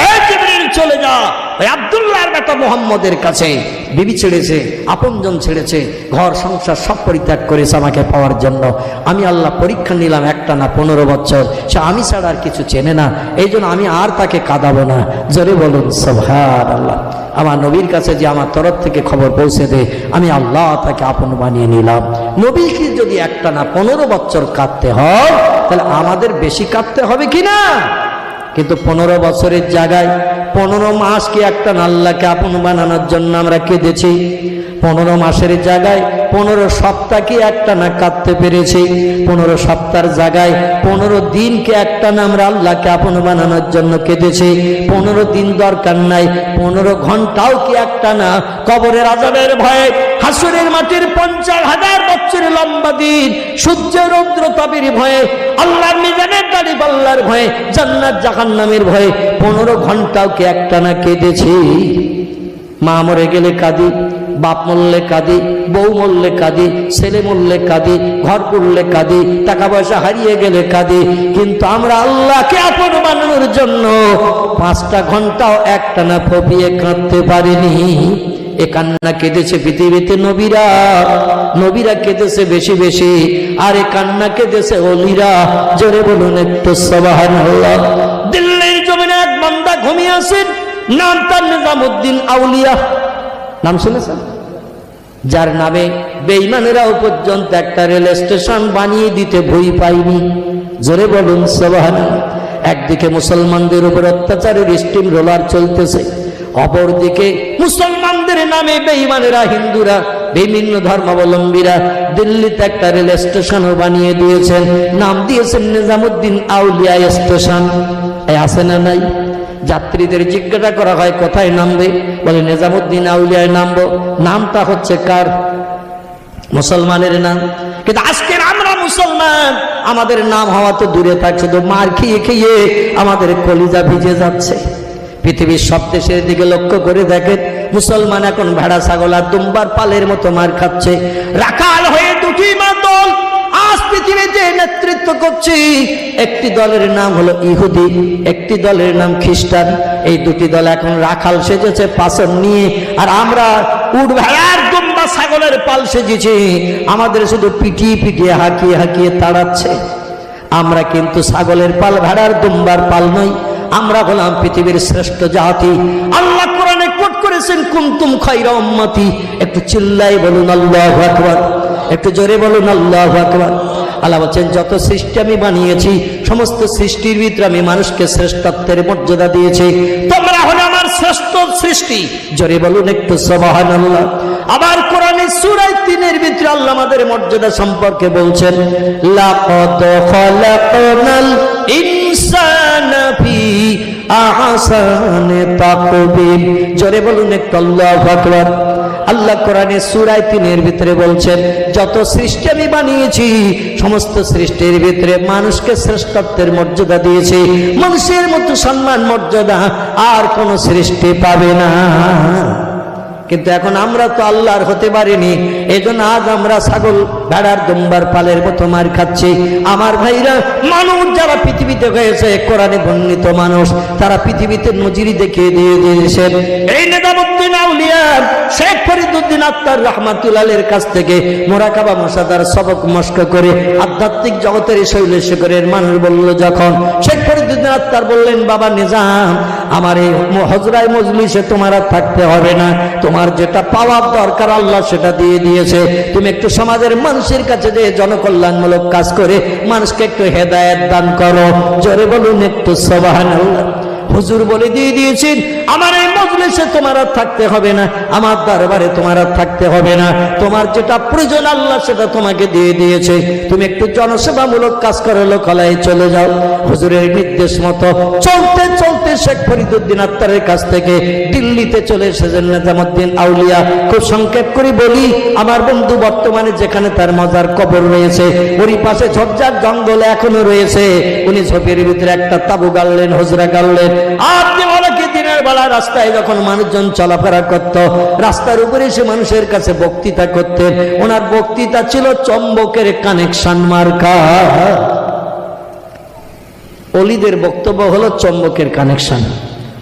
এ জিবরিল চলে যা ওই আব্দুল্লাহর বেটা মুহাম্মদের কাছে। বিবি ছেড়েছে, আপনজন ছেড়েছে, ঘর সংসার সব পরিত্যাগ করেছে আমাকে পাওয়ার জন্য। আমি আল্লাহ পরীক্ষা নিলাম একটা না 15 বছর, সে আমি ছাড়া আর কিছু চেনে না, এই জন্য আমি আর তাকে কাঁদাবো না। জোরে বলুন সুবহানাল্লাহ। আমার নবীর কাছে যে আমার তরফ থেকে খবর পৌঁছে দেয়, আমি আল্লাহ তাকে আপন বানিয়ে নিলাম। নবীকে যদি একটা না 15 বছর কাঁদতে হয়, তাহলে আমাদের বেশি কাঁদতে হবে কিনা? কিন্তু 15 বছরের জায়গায় 15 মাস কি একটা আল্লাহকে আপন বানানোর জন্য আমরা কেঁদেছি? 15 মাসের জায়গায় 15 সপ্তাহ কি একটা না কাঁদতে পেরেছি? 15 সপ্তাহের জায়গায় 15 দিনকে একটা না আমরা আল্লাহকে আপন বানানোর জন্য কেঁদেছি? 15 দিন দরকার নাই, 15 ঘন্টাও কি একটা না কবরের আযাবের ভয়ে, হাসরের মাটির 50,000 বছরের লম্বা দিন, সূর্যের রৌদ্র তাপের ভয়ে, আল্লাহর মিজানের দাড়ি পাল্লার ভয়ে, জান্নাত জাহান্নামের ভয়ে 15 ঘন্টাও কি একটা না কেঁদেছি? মা মরে গেলে কাঁদি, বাপ মরলে কাঁদি, বউ মরলে কাঁদি, ছেলে মরলে কাঁদি, ঘর পড়লে কাঁদি, টাকা পয়সা হারিয়ে গেলে কাঁদি, কিন্তু আমরা আল্লাহকে আপন বানানোর জন্য 5টা ঘন্টাও একটা না ফপিয়ে কাঁদতে পারিনি। এ কান্না কেঁদেছে পৃথিবীতে নবীরা, নবীরা কেঁদেছে বেশি বেশি, আর এ কান্না কেঁদেছে ওলিরা। জোরে বলুন একটু সুবহানাল্লাহ। দিল্লির জমিনে এক বান্দা ঘুমিয়ে আছেন, নাম তার নিজামুদ্দিন আউলিয়া। নাম শুনেছেন? যার নামে বেঈমানেরাও পর্যন্ত একটা রেল স্টেশন বানিয়ে দিতে ভয় পায়নি। জোরে বলুন সুবহানাল্লাহ। একদিকে মুসলমানদের উপর অত্যাচারের স্টিম রোলার চলতেছে, অপরদিকে মুসলমানদের নামে বেঈমানেরা, হিন্দুরা, বিভিন্ন ধর্মাবলম্বীরা দিল্লিতে একটা রেল স্টেশনও বানিয়ে দিয়েছেন, নাম দিয়েছেন নিজামুদ্দিন আউলিয়া স্টেশন। আছে না নাই? যাত্রীদের জিজ্ঞাসা করা হয় কোথায় নামবে, বলে নিজামুদ্দিন আউলিয়ায় নামবো। নামটা হচ্ছে কার? মুসলমানের নাম। কিন্তু আজকের আমরা মুসলমান, আমাদের নাম হওয়া তো দূরে থাকছে, তো মার খেয়ে খেয়ে আমাদের কলিজা ভিজে যাচ্ছে। পৃথিবীর সব দেশের দিকে লক্ষ্য করে দেখেন, মুসলমান এখন ভেড়া ছাগল আর দুম্বার পালের মতো মার খাচ্ছে। রাখাল হয়ে দুটি দল আজ পৃথিবীতে নেতৃত্ব করছে। একটি দলের নাম হলো ইহুদি, একটি দলের নাম খ্রিস্টান। এই দুটি দল এখন রাখাল সেজেছে পাছর নিয়ে, আর আমরা উট ভেড়ার দুম্বা ছাগলের পাল সেজেছি। আমাদের শুধু পিটিয়ে পিটিয়ে হাঁকিয়ে হাঁকিয়ে তাড়াচ্ছে। আমরা কিন্তু ছাগলের পাল, ভেড়ার দুম্বার পাল নই, আমরা হলাম পৃথিবীর শ্রেষ্ঠ জাতি। আল্লাহ কোরআনে কোট করেছেন, কুনতুম খায়রা উম্মতি। একটু চিল্লাই বলুন আল্লাহু আকবার, একটু জোরে বলুন আল্লাহু আকবার। আল্লাহ বলছেন, যত সৃষ্টি আমি বানিয়েছি, সমস্ত সৃষ্টির ভিতরে আমি মানুষকে শ্রেষ্ঠত্বের মর্যাদা দিয়েছি। তোমরা হলো আমার শ্রেষ্ঠ সৃষ্টি। জোরে বলুন একটু সুবহানাল্লাহ। আবার কোরআনে সূরা 3-এর ভিতরে আল্লাহ আমাদের মর্যাদা সম্পর্কে বলছেন, লাকাদ খালাকনাল ইনসানা ফি আহসানি তাকওয়িম। জোরে বলুন একটু আল্লাহু আকবার। আল্লাহ কোরআনে সূরা 3-এর ভিতরে বলছেন, যত সৃষ্টি আমি বানিয়েছি, সমস্ত সৃষ্টির ভিতরে মানুষকে শ্রেষ্ঠত্বের মর্যাদা দিয়েছি। মানুষের মতো সম্মান মর্যাদা আর কোন সৃষ্টি পাবে না। কিন্তু এখন আমরা তো আল্লাহর হতে পারিনি, এই জন্য আজ আমরা ছাগল ভেড়ার দুম্বার পালের মতো মার খাচ্ছি। আমার ভাইরা, মানুষ যারা পৃথিবীতে হয়েছে কোরআনে বর্ণিত মানুষ, তারা পৃথিবীতে নজির দেখিয়ে দিয়ে দিয়েছেন। এই নিজামুদ্দিন আউলিয়া শেখ ফরিদউদ্দিন আত্তার রাহমাতুল্লাহের কাছ থেকে মুরাকাবা মুসাদার সবক মস্ক করে আধ্যাত্মিক জগতের শৈলেশ্বরের মানুষ বলল, যখন শেখ ফরিদউদ্দিন আত্তার বললেন, বাবা নিজাম, আমার এই হজরায় মজলিসে তোমার আর থাকতে হবে না, তোমার যেটা পাওয়ার দরকার আল্লাহ সেটা দিয়ে দিয়েছে। তুমি একটু সমাজের মানুষের কাছে যে জনকল্যাণমূলক কাজ করে মানুষকে একটু হেদায়েত দান করো। জোরে বলুন একটু সুবহানাল্লাহ। হুজুর বলে দিয়ে দিয়েছেন, আমার এই মজলিসে তোমার আর থাকতে হবে না, আমার দরবারে তোমার আর থাকতে হবে না, তোমার যেটা প্রয়োজন আল্লাহ সেটা তোমাকে দিয়ে দিয়েছে। তুমি একটু জনসেবামূলক কাজ করে লোকালয়ে চলে যাও। হুজুরের নির্দেশ মতো চলতে চলতে শেখ ফরিদউদ্দিন আত্তারের কাছ থেকে দিল্লিতে চলে এসেছেন নিজামুদ্দিন আউলিয়া। খুব সংক্ষেপ করে বলি, আমার বন্ধু বর্তমানে যেখানে তার মজার কবর রয়েছে, ওরই পাশে ঝোপঝাড় জঙ্গল এখনো রয়েছে। উনি ঝোপের ভিতরে একটা তাবু গাড়লেন, হুজরা গাড়লেন। আপনি বলে কি, দিনের বেলা রাস্তায় যখন মানুষজন চলাফেরা করত, রাস্তার উপরে সে মানুষের কাছে বক্তৃতা করতেন। ওনার বক্তৃতা ছিল চম্বকের কানেকশন মার্কা। অলিদের বক্তব্য হলো চুম্বকের কানেকশন,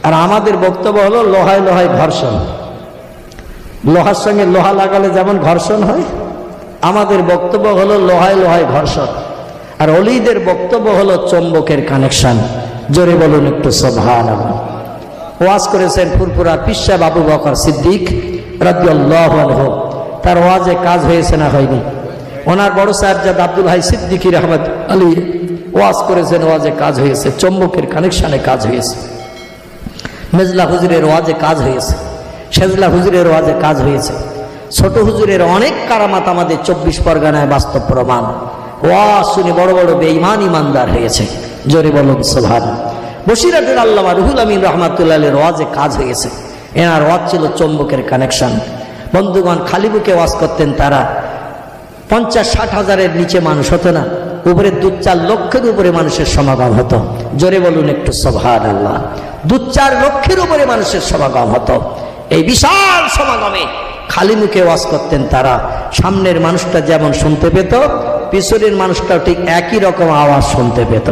আর আমাদের বক্তব্য হলো লোহায় লোহায় ঘর্ষণ। লোহার সঙ্গে লোহা লাগালে যেমন ঘর্ষণ হয়, আমাদের বক্তব্য হলো লোহায় লোহায় ঘর্ষণ, আর অলিদের বক্তব্য হলো চুম্বকের কানেকশন। জোরে বলুন একটু সুবহানাল্লাহ। ওয়াজ করেছেন ফুরফুরা পীর সাহেব আবু বকর সিদ্দিক রাদিয়াল্লাহু আনহু। তার ওয়াজে কাজ হয়েছে না হয়নি? ওনার বড় সাহেবজাদ আব্দুল হাই সিদ্দিকী রহমত আলী ওয়াজ করেছেন, ওয়াজে কাজ হয়েছে, চুম্বকের কানেকশনে কাজ হয়েছে। মেজলা হুজুরের ওয়াজে কাজ হয়েছে, সেজলা হুজুরের ওয়াজে কাজ হয়েছে। ছোট হুজুরের অনেক কারামাত আমাদের 24 পরগনায় বাস্তব প্রমাণ। ওয়াজ শুনে বড় বড় বেঈমান ইমানদার হয়েছে। জোরে বলুন সুবহানাল্লাহ। বসিরহাটের আল্লামা রুহুল আমিন রহমাতুল্লাহের ওয়াজে কাজ হয়েছে। এনার ওয়াজ ছিল চুম্বকের কানেকশন। বন্ধুগণ, খালি বুকে ওয়াজ করতেন তারা। 50-60 হাজারের নিচে মানুষ হতো না, উপরে 2-4 লক্ষের উপরে মানুষের সমাগম হতো। জোরে বলুন একটু সুবহানাল্লাহ। 2-4 লক্ষের উপরে মানুষের সমাগম হতো। এই বিশাল সমাগমে খালি মুখে ওয়াজ করতেন তারা। সামনের মানুষটা যেমন শুনতে পেত, পিছনের মানুষটাও ঠিক একই রকম আওয়াজ শুনতে পেত।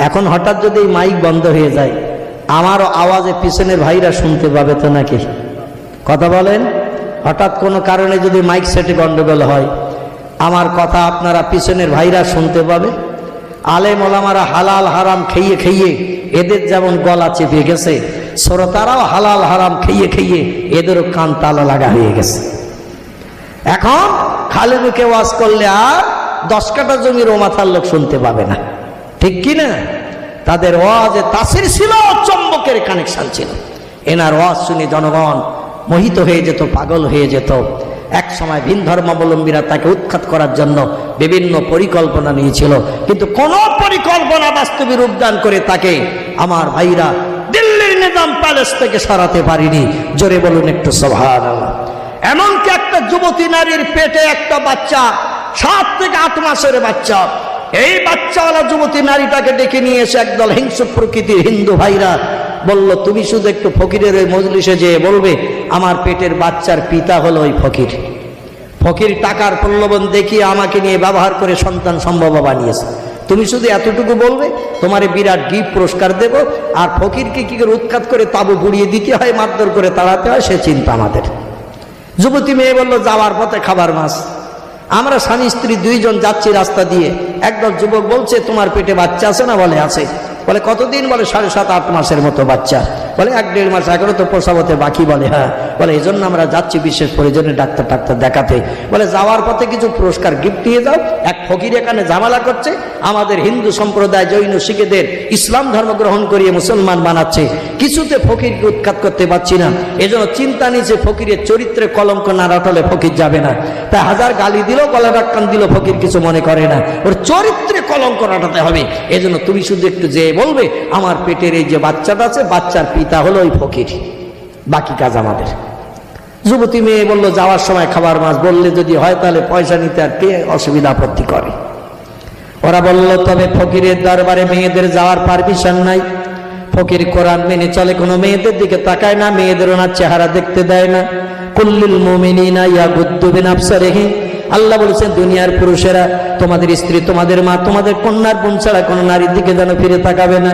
এখন হঠাৎ যদি এই মাইক বন্ধ হয়ে যায়, আমারও আওয়াজে পিছনের ভাইরা শুনতে পাবে তো নাকি? কথা বলেন। হঠাৎ কোনো কারণে যদি মাইক সেটে গন্ডগোল হয়, আমার কথা আপনারা পিছনের ভাইরা শুনতে পাবে। আলেম ওলামারা হালাল হারাম খেয়ে খেয়ে এদের যেমন গলা চেপে গেছে, শ্রোতারাও হালাল হারাম খেয়ে খেয়ে এদেরও কান তালা লাগা হয়ে গেছে। এখন খালি মুখে ওয়াজ করলে আর 10 কাঠা জমির ও মাথার লোক শুনতে পাবে না, ঠিক কি না? তাদের ওয়াজে তাসির ছিল, চুম্বকের কানেকশন ছিল। এনার ওয়াজ শুনে জনগণ মোহিত হয়ে যেত, পাগল হয়ে যেত। এক সময় ভিন ধর্মাবলম্বীরা তাকে উৎখাত করার জন্য বিভিন্ন পরিকল্পনা নিয়েছিল, কিন্তু কোন পরিকল্পনা বাস্তবে রূপদান করে তাকে আমার ভাইরা দিল্লির নিজাম প্যালেস থেকে সরাতে পারিনি। জোরে বলুন একটু সুবহানাল্লাহ। এমনকি একটা যুবতী নারীর পেটে একটা বাচ্চা, 7 থেকে 8 মাসের বাচ্চা, এই বাচ্চাওয়ালা যুবতী নারীটাকে ডেকে নিয়ে এসে একদল হিংস্র প্রকৃতির হিন্দু ভাইরা বলল, তুমি শুধু একটু ফকিরের ওই মজলিসে যেয়ে বলবে আমার পেটের বাচ্চার পিতা হলো ওই ফকির। ফকির টাকার প্রলোভন দেখিয়ে আমাকে নিয়ে ব্যবহার করে সন্তান সম্ভব বানিয়েছে। তুমি শুধু এতটুকু বলবে, তোমারে বিরাট গিফট পুরস্কার দেব। আর ফকিরকে কি করে উৎখাত করে তাবু পুড়িয়ে দিতে হয়, মারধর করে তাড়াতে হয়, সে চিন্তা আমাদের। যুবতী মেয়ে বলল, যাওয়ার পথে খাবার মাছ। আমরা স্বামী স্ত্রী 2 জন যাচ্ছি রাস্তা দিয়ে। একদল যুবক বলছে, তোমার পেটে বাচ্চা আছে না? বলে আছে। বলে কতদিন? বলে 7.5-8 মাসের মতো বাচ্চা। বলে 1-1.5 মাস, এখনো তো প্রসবতে বাকি। বলে হ্যাঁ। বলে এই জন্য আমরা যাচ্ছি বিশেষ প্রয়োজনে ডাক্তার দেখাতে। বলে যাওয়ার পথে কিছু পুরস্কার গিফট নিয়ে যাও। এক ফকির এখানে ঝামেলা করছে, আমাদের হিন্দু সম্প্রদায় জৈন শিখেদের ইসলাম ধর্ম গ্রহণ করিয়ে মুসলমান বানাচ্ছে, কিছুতে ফকিরকে উৎখাত করতে পারছি না। এজন্য চিন্তা নিয়েছে ফকিরের চরিত্রে কলঙ্ক না রটলে ফকির যাবে না। তাই 1000 গালি দিল, গলা ডাক্কান দিল, ফকির কিছু মনে করে না। ওর চরিত্রে কলঙ্ক রটাতে হবে। এজন্য তুমি শুধু একটু যে বলবে আমার পেটের এই যে বাচ্চাটা আছে, বাচ্চার পিতা হলো ওই ফকির, বাকি কাজ আমাদের। যুবতী মেয়ে বলল, যাওয়ার সময় খাবার মাছ বললে যদি হয় তাহলে পয়সা নিতে আর কে অসুবিধা আপত্তি করে? ওরা বলল, তবে ফকিরের দরবারে মেয়েদের যাওয়ার পারমিশন নাই। ফকির কোরআন মেনে চলে, কোনো মেয়েদের দিকে তাকায় না, মেয়েদের ওনার চেহারা দেখতে দেয় না। কুল্লুল মুমিনিনা ইয়াগুদ্দু মিন আবসারিহিম। আল্লাহ বলেছেন, দুনিয়ার পুরুষেরা, তোমাদের স্ত্রী, তোমাদের মা, তোমাদের কন্যার বোন ছাড়া কোনো নারীর দিকে যেন ফিরে তাকাবে না।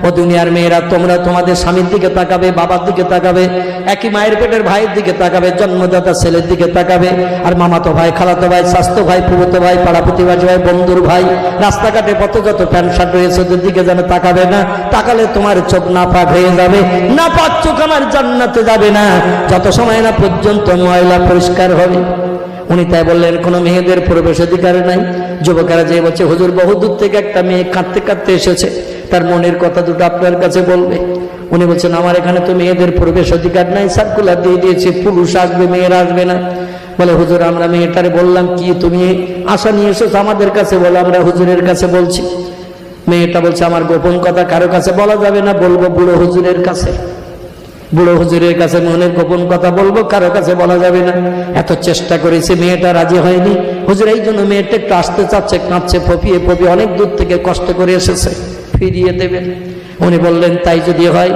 ও দুনিয়ার মেয়েরা, তোমরা তোমাদের স্বামীর দিকে তাকাবে, বাবার দিকে তাকাবে, একই মায়ের পেটের ভাইয়ের দিকে তাকাবে, জন্মদাতা ছেলের দিকে তাকাবে, আর মামাতো ভাই, খালাতো ভাই, স্বাস্থ্য ভাই, ফুফুতো ভাই, পাড়া প্রতিবেশী ভাই, বন্ধুর ভাই, রাস্তাঘাটে পথে যত প্যান্ট শার্ট রয়েছে ওদের দিকে যেন তাকাবে না। তাকালে তোমার চোখ নাপাক হয়ে যাবে। নাপাক চোখ আমার জান্নাতে যাবে না যত সময় না পর্যন্ত ময়লা পরিষ্কার হবে। উনি তাই বললেন, কোনো মেয়েদের প্রবেশ অধিকার নাই। যুবকেরা যে বলছে, হুজুর বহু দূর থেকে একটা মেয়ে কাঁদতে কাঁদতে এসেছে, তার মনের কথা দুটো আপনার কাছে বলবে। উনি বলছেন, আমার এখানে তো মেয়েদের প্রবেশ অধিকার নাই, সার্কুলার দিয়ে দিয়েছে, পুরুষ আসবে, মেয়েরা আসবে না। বলে, হুজুর আমরা মেয়েটারে বললাম, কি তুমি আশা নিয়ে এসেছো আমাদের কাছে? বলো, আমরা হুজুরের কাছে বলছি। মেয়েটা বলছে, আমার গোপন কথা কারো কাছে বলা যাবে না, বলবো বুড়ো হুজুরের কাছে। বুড়ো হুজুরের কাছে মনের গোপন কথা বলবো, কারো কাছে বলা যাবে না। এত চেষ্টা করেছে, মেয়েটা রাজি হয়নি। হুজুর এই জন্য মেয়েটা একটু আসতে চাচ্ছে, কাঁদছে, ফপিয়ে ফপিয়ে অনেক দূর থেকে কষ্ট করে এসেছে, ফিরিয়ে দেবেন। উনি বললেন, তাই যদি হয়।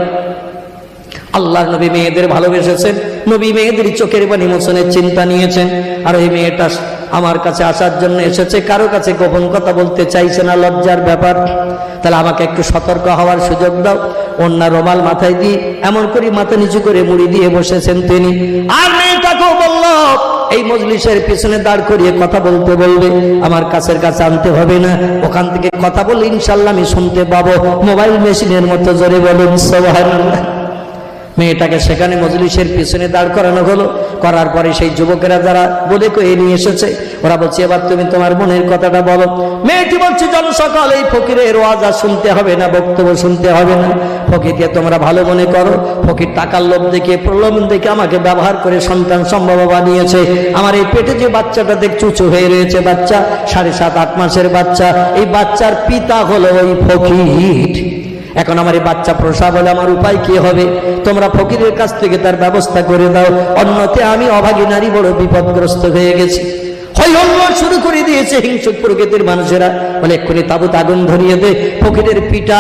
আল্লাহর নবী মেয়েদের ভালোবেসেছেন, নবী মেয়েদের চোখের পানি মোচনের চিন্তা নিয়েছেন। আর ওই মেয়েটা আমার কাছে আসার জন্য এসেছে, কারো কাছে গোপন কথা বলতে চাইছে না, লজ্জার ব্যাপার। তাহলে আমাকে একটু সতর্ক হওয়ার সুযোগ দাও। অন্য রুমাল মাথায় দিয়ে এমন করে মাথা নিচু করে মুড়ি দিয়ে বসেছেন তিনি। আর মেয়েটাকেও বলল এই মজলিসের পিছনে দাঁড় করিয়ে কথা বলতে বলবে, আমার কাছের কাছে আনতে হবে না, ওখান থেকে কথা বলে ইনশাল্লাহ আমি শুনতে পাবো। মোবাইল মেশিনের মতো জোরে বলুন সুবহানাল্লাহ। মেয়েটাকে সেখানে মজলিসের পিছনে দাঁড় করানো হলো। করার পরে সেই যুবকেরা যারা বলে কয়ে নিয়ে এসেছে, ওরা বলছে এবার তুমি তোমার মনের কথাটা বলো। মেয়েটি বলছে জনসকাল এই ফকিরের ওয়াজ আর শুনতে হবে না, বক্তব্য শুনতে হবে না। ফকিরকে তোমরা ভালো মনে করো, ফকির টাকার লোভ দেখে প্রলোভন দেখে আমাকে ব্যবহার করে সন্তান সম্ভব বানিয়েছে। আমার এই পেটে যে বাচ্চাটা দেখ চুচু হয়ে রয়েছে, বাচ্চা 7.5-8 মাসের বাচ্চা, এই বাচ্চার পিতা হলো ওই ফকির। এখন আমার এই বাচ্চা প্রসব হলে আমার উপায় কি হবে? তোমরা ফকিরের কাছ থেকে তার ব্যবস্থা করে দাও, অন্যতে আমি অভাগী নারী বড় বিপদগ্রস্ত হয়ে গেছি। শুরু করে দিয়েছে হিংসুক প্রকৃতির মানুষেরা, বলে এক্ষুনি তাবুত আগুন ধরিয়ে দে। ফকিরের পিতা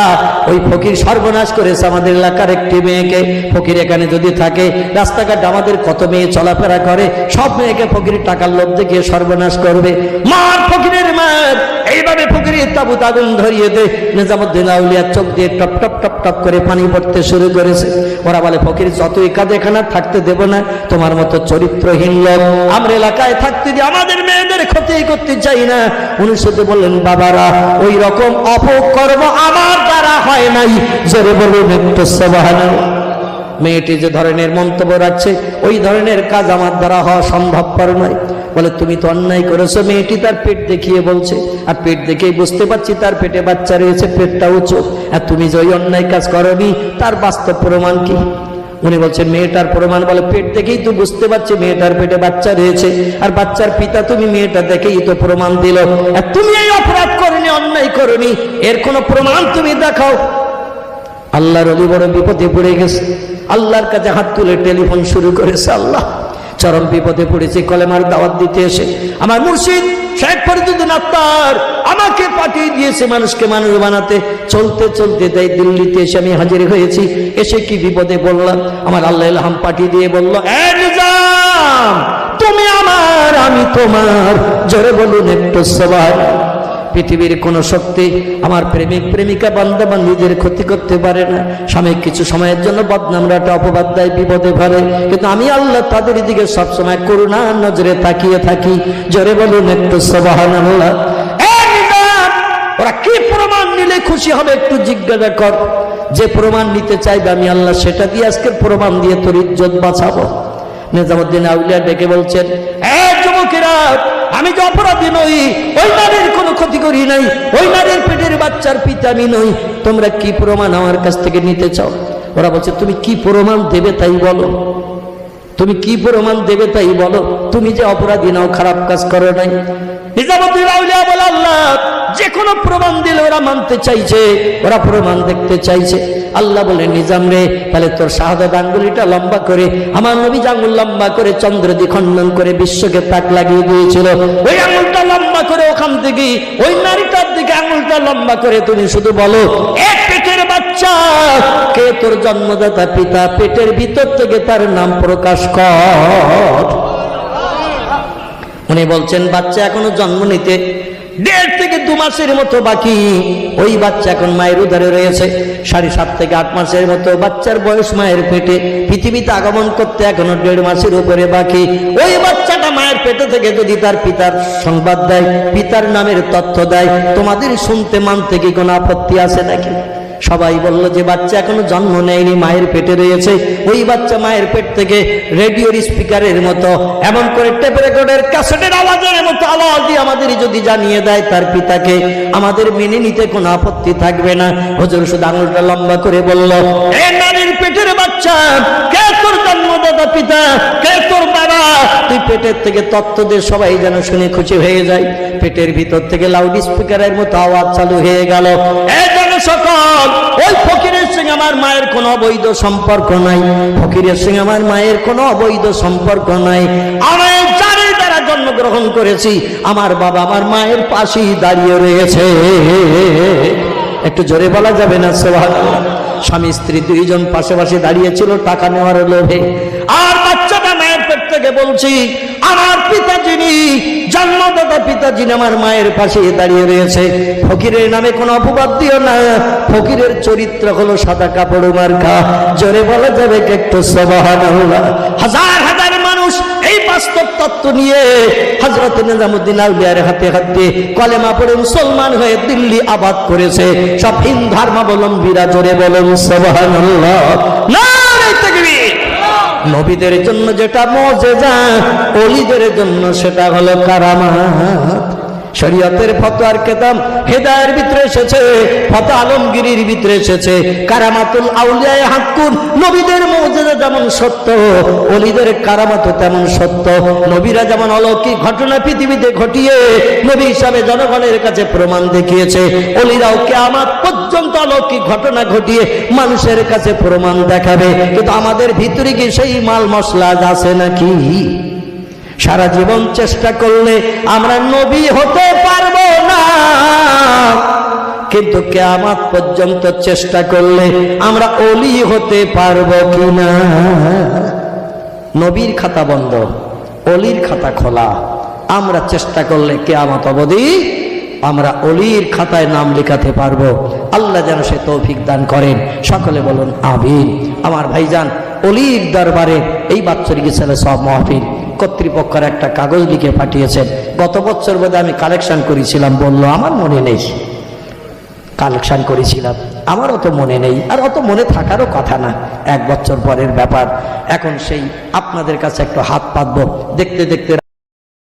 ওই ফকির সর্বনাশ করেছে আমাদের এলাকার একটি মেয়েকে। ফকির এখানে যদি থাকে, রাস্তাঘাট আমাদের কত মেয়ে চলাফেরা করে, সব মেয়েকে ফকির টাকার লোভ দেখিয়ে সর্বনাশ করবে। মার ফকিরের মার এইভাবে ফকিরের তাবুত আগুন ধরিয়ে দে। নিজামুদ্দিন আউলিয়ার চোখ দিয়ে টপ টপ টপ টপ করে পানি পড়তে শুরু করেছে। ওরা বলে ফকির যতই কাঁদে এখানে থাকতে দেব না, তোমার মতো চরিত্রহীন লোক আমরা এলাকায় থাকতে দিয়ে আমাদের মেয়েদের ক্ষতি করতে চাই না। উনি শুধু বললেন বাবারা ওই রকম অপকর্ম আমার দ্বারা হয় নাই, জোরে বলুন একটু সুবহানাল্লাহ। মেয়েটি যে ধরনের মন্তব্য রাখছে ওই ধরনের কাজ আমার দ্বারা হওয়া সম্ভবপর নয়। বলে তুমি তো অন্যায় করেছো। মেয়েটি তার পেট দেখিয়ে বলছে, আর পেট দেখেই বুঝতে পারছি তার পেটে বাচ্চা রয়েছে, পেটটা উঁচু। আর তুমি যে ওই অন্যায় কাজ করনি তার বাস্তব প্রমাণ কি? উনি বলছেন মেয়েটার প্রমাণ, বলে পেট দেখেই তো বুঝতে পারছি মেয়েটার পেটে বাচ্চা রয়েছে, আর বাচ্চার পিতা তুমি, মেয়েটা দেখেই তো প্রমাণ দিল। আর তুমি এই অপরাধ করনি, অন্যায় করনি, এর কোনো প্রমাণ তুমি দেখাও। আল্লাহর ওলি বড় বিপদে পড়ে গেছে, আল্লাহর কাছে হাত তুলে টেলিফোন শুরু করেছে। আল্লাহ চরম বিপদে পড়েছে, কলেমার দাওয়াত দিতে এসে আমার মুর্শিদ শেখ ফরিদুদ্দীন আত্মার আমাকে পাঠিয়ে দিয়েছে মানুষকে মানুষ বানাতে। চলতে চলতে তাই দিল্লিতে এসে আমি হাজির হয়েছি। এসে কি বিপদে বললাম, আমার আল্লাহ ইলহাম পাঠিয়ে দিয়ে বলল, এ নিজাম তুমি আমার আমি তোমার, জোরে বলুন একটু সুবহানাল্লাহ। পৃথিবীর কোন শক্তি আমার প্রেমিক প্রেমিকা বান্দা বান্দীদের ক্ষতি করতে পারে না। স্বামী কিছু সময়ের জন্য বদনামরাটা অপবাদ দেয়, বিপদে ফেলে, কিন্তু আমি আল্লাহ তাদের দিকে সবসময় করুণার নজরে তাকিয়ে থাকি। জোরে বলুন একটু সুবহানাল্লাহ। ওরা কি প্রমাণ নিলে খুশি হবে একটু জিজ্ঞাসা কর। যে প্রমাণ নিতে চাইবে আমি আল্লাহ সেটা দিয়ে আজকে প্রমাণ দিয়ে তোর ইজ্জত বাঁচাবো। নিজামুদ্দিন আউলিয়া ডেকে বলছেন, এ যুবকেরা আমি যে অপরাধী নই, ওই নারীর কোনো ক্ষতি করি নাই, ওই নারীর পেটের বাচ্চার পিতা আমি নই, তোমরা কি প্রমাণ আমার কাছ থেকে নিতে চাও? ওরা বলছে তুমি কি প্রমাণ দেবে তাই বলো, তুমি কি প্রমাণ দেবে তাই বলো, তুমি যে অপরাধী নাও, খারাপ কাজ করো নাই। নিজামুদ্দিন আউলিয়া বলে আল্লাহ যে কোনো প্রমাণ দিলে ওরা মানতে চাইছে, ওরা প্রমাণ দেখতে চাইছে। আল্লাহ বলে নিজাম রে তাহলে তোর শাহাদাত আঙ্গুলিটা লম্বা করে, আমার নবী আঙ্গুল লম্বা করে চন্দ্র দ্বিখণ্ডন করে বিশ্বকে তাক লাগিয়ে দিয়েছিল, ওই আঙ্গুলটা লম্বা করে ওখান থেকে ওই নারীটার দিকে আঙ্গুলটা লম্বা করে তুমি শুধু বলো এক পেটের বাচ্চা কে তোর জন্মদাতা পিতা, পেটের ভিতর থেকে তার নাম প্রকাশ কর। উনি বলছেন বাচ্চা এখনো জন্ম নিতে 1.5 থেকে 2 মাসের মতো বাকি। ওই বাচ্চা এখন মায়ের উদরে রয়েছে, 7.5 থেকে 8 মাসের মতো বাচ্চার বয়স মায়ের পেটে, পৃথিবীতে আগমন করতে এখনো 1.5 মাসের উপরে বাকি। ওই বাচ্চাটা মায়ের পেটে থেকে যদি তার পিতার সংবাদ দেয়, পিতার নামের তথ্য দেয়, তোমাদের শুনতে মানতে কি কোনো আপত্তি আছে নাকি? সবাই বলল যে বাচ্চা এখনো জন্ম নেয়নি, মায়ের পেটে রয়েছে। ওই বাচ্চা মায়ের পেট থেকে রেডিওর স্পিকারের মতো এমন করে টেপ রেকর্ডের ক্যাসেটের আওয়াজের মতো আওয়াজ দিয়ে আমাদের যদি জানিয়ে দেয় তার পিতাকে, আমাদের মেনে নিতে কোনো আপত্তি থাকবে না। হুজুর শুধু আঙুলটা লম্বা করে বলল, এ নারীর পেটের বাচ্চা কে তোর জন্মদাতা পিতা, কে তোর বাবা, তুই পেটের থেকে তথ্য দে, সবাই যেন শুনে খুশি হয়ে যায়। পেটের ভিতর থেকে লাউড স্পিকারের মতো আওয়াজ চালু হয়ে গেল, সকল ওই ফকিরের সঙ্গে আমার মায়ের কোনো অবৈধ সম্পর্ক নাই, ফকিরের সঙ্গে আমার মায়ের কোনো অবৈধ সম্পর্ক নাই। আমি যার দ্বারা জন্মগ্রহণ করেছি, আমার বাবা আমার মায়ের পাশেই দাঁড়িয়ে রয়েছে। একটু জোরে বলা যাবে না সুবহানাল্লাহ? স্বামী স্ত্রী দুইজন পাশে পাশে দাঁড়িয়েছিল টাকা নেওয়ার লোভে। আর বাচ্চাটা মায়ের পেট থেকে বলছি আমার পিতা যিনি, জন্মদাতা পিতা যিনি আমার মায়ের পাশে দাঁড়িয়ে রয়েছে। ফকিরের নামে কোনো অপবাদ দিও না। ফকিরের চরিত্র হলো সাদা কাপড় মার্কা। জোরে বলা যাবে একটু সুবহানাল্লাহ। হাজার হাজার মানুষ এই বাস্তব তত্ত্ব নিয়ে হযরত নিজামুদ্দিন আউলিয়ার হাতে হাতে কলেমা পড়ে মুসলমান হয়ে দিল্লি আবাদ করেছে। সব হিন্দু ধর্মাবলম্বীরা জোরে বলেন সুবহানাল্লাহ, নারে তাকবীর। নবীদের জন্য যেটা মুজিজা, ওলিদের জন্য সেটা হলো কারামাত। শরীয়তের ফতোয়ার কিতাব হেদায়ের ভিতরে এসেছে, ফতোয়া আলমগীরির ভিতরে এসেছে কারামাতুল আউলিয়ায়ে হাক্কুন। নবীদের মুজিজা যেমন সত্য, ওলিদের কারামাতও তেমন সত্য। নবীরা যেমন অলৌকিক ঘটনা পৃথিবীতে ঘটিয়ে নবী হিসাবে জনগণের কাছে প্রমাণ দেখিয়েছে, ওলিরাও কিয়ামত পর্যন্ত অলৌকিক ঘটনা ঘটিয়ে মানুষের কাছে প্রমাণ দেখাবে। কিন্তু আমাদের ভিতরে কি সেই মাল মশলা আছে নাকি? সারা জীবন চেষ্টা করলে আমরা নবী হতে পারবো না, কিন্তু কিয়ামত পর্যন্ত চেষ্টা করলে আমরা ওলি হতে পারবো কিনা? নবীর খাতা বন্ধ, ওলির খাতা খোলা। আমরা চেষ্টা করলে কিয়ামত অবধি আমরা ওলির খাতায় নাম লেখাতে পারবো। আল্লাহ যেন সে তৌফিক দান করেন। সকলে বলুন আমিন। আমার ভাইজান, ওলির দরবারে এই বাৎসরিক ছেলে সব মাহফিল কর্তৃপক্ষের একটা কাগজ লিখে পাঠিয়েছেন। গত বছর বোধ আমি কালেকশন করেছিলাম, বললো আমার মনে নেই। কালেকশন করেছিলাম, আমার অত মনে নেই, আর অত মনে থাকারও কথা না, 1 বছর পরের ব্যাপার। এখন সেই আপনাদের কাছে একটু হাত পাতবো। দেখতে দেখতে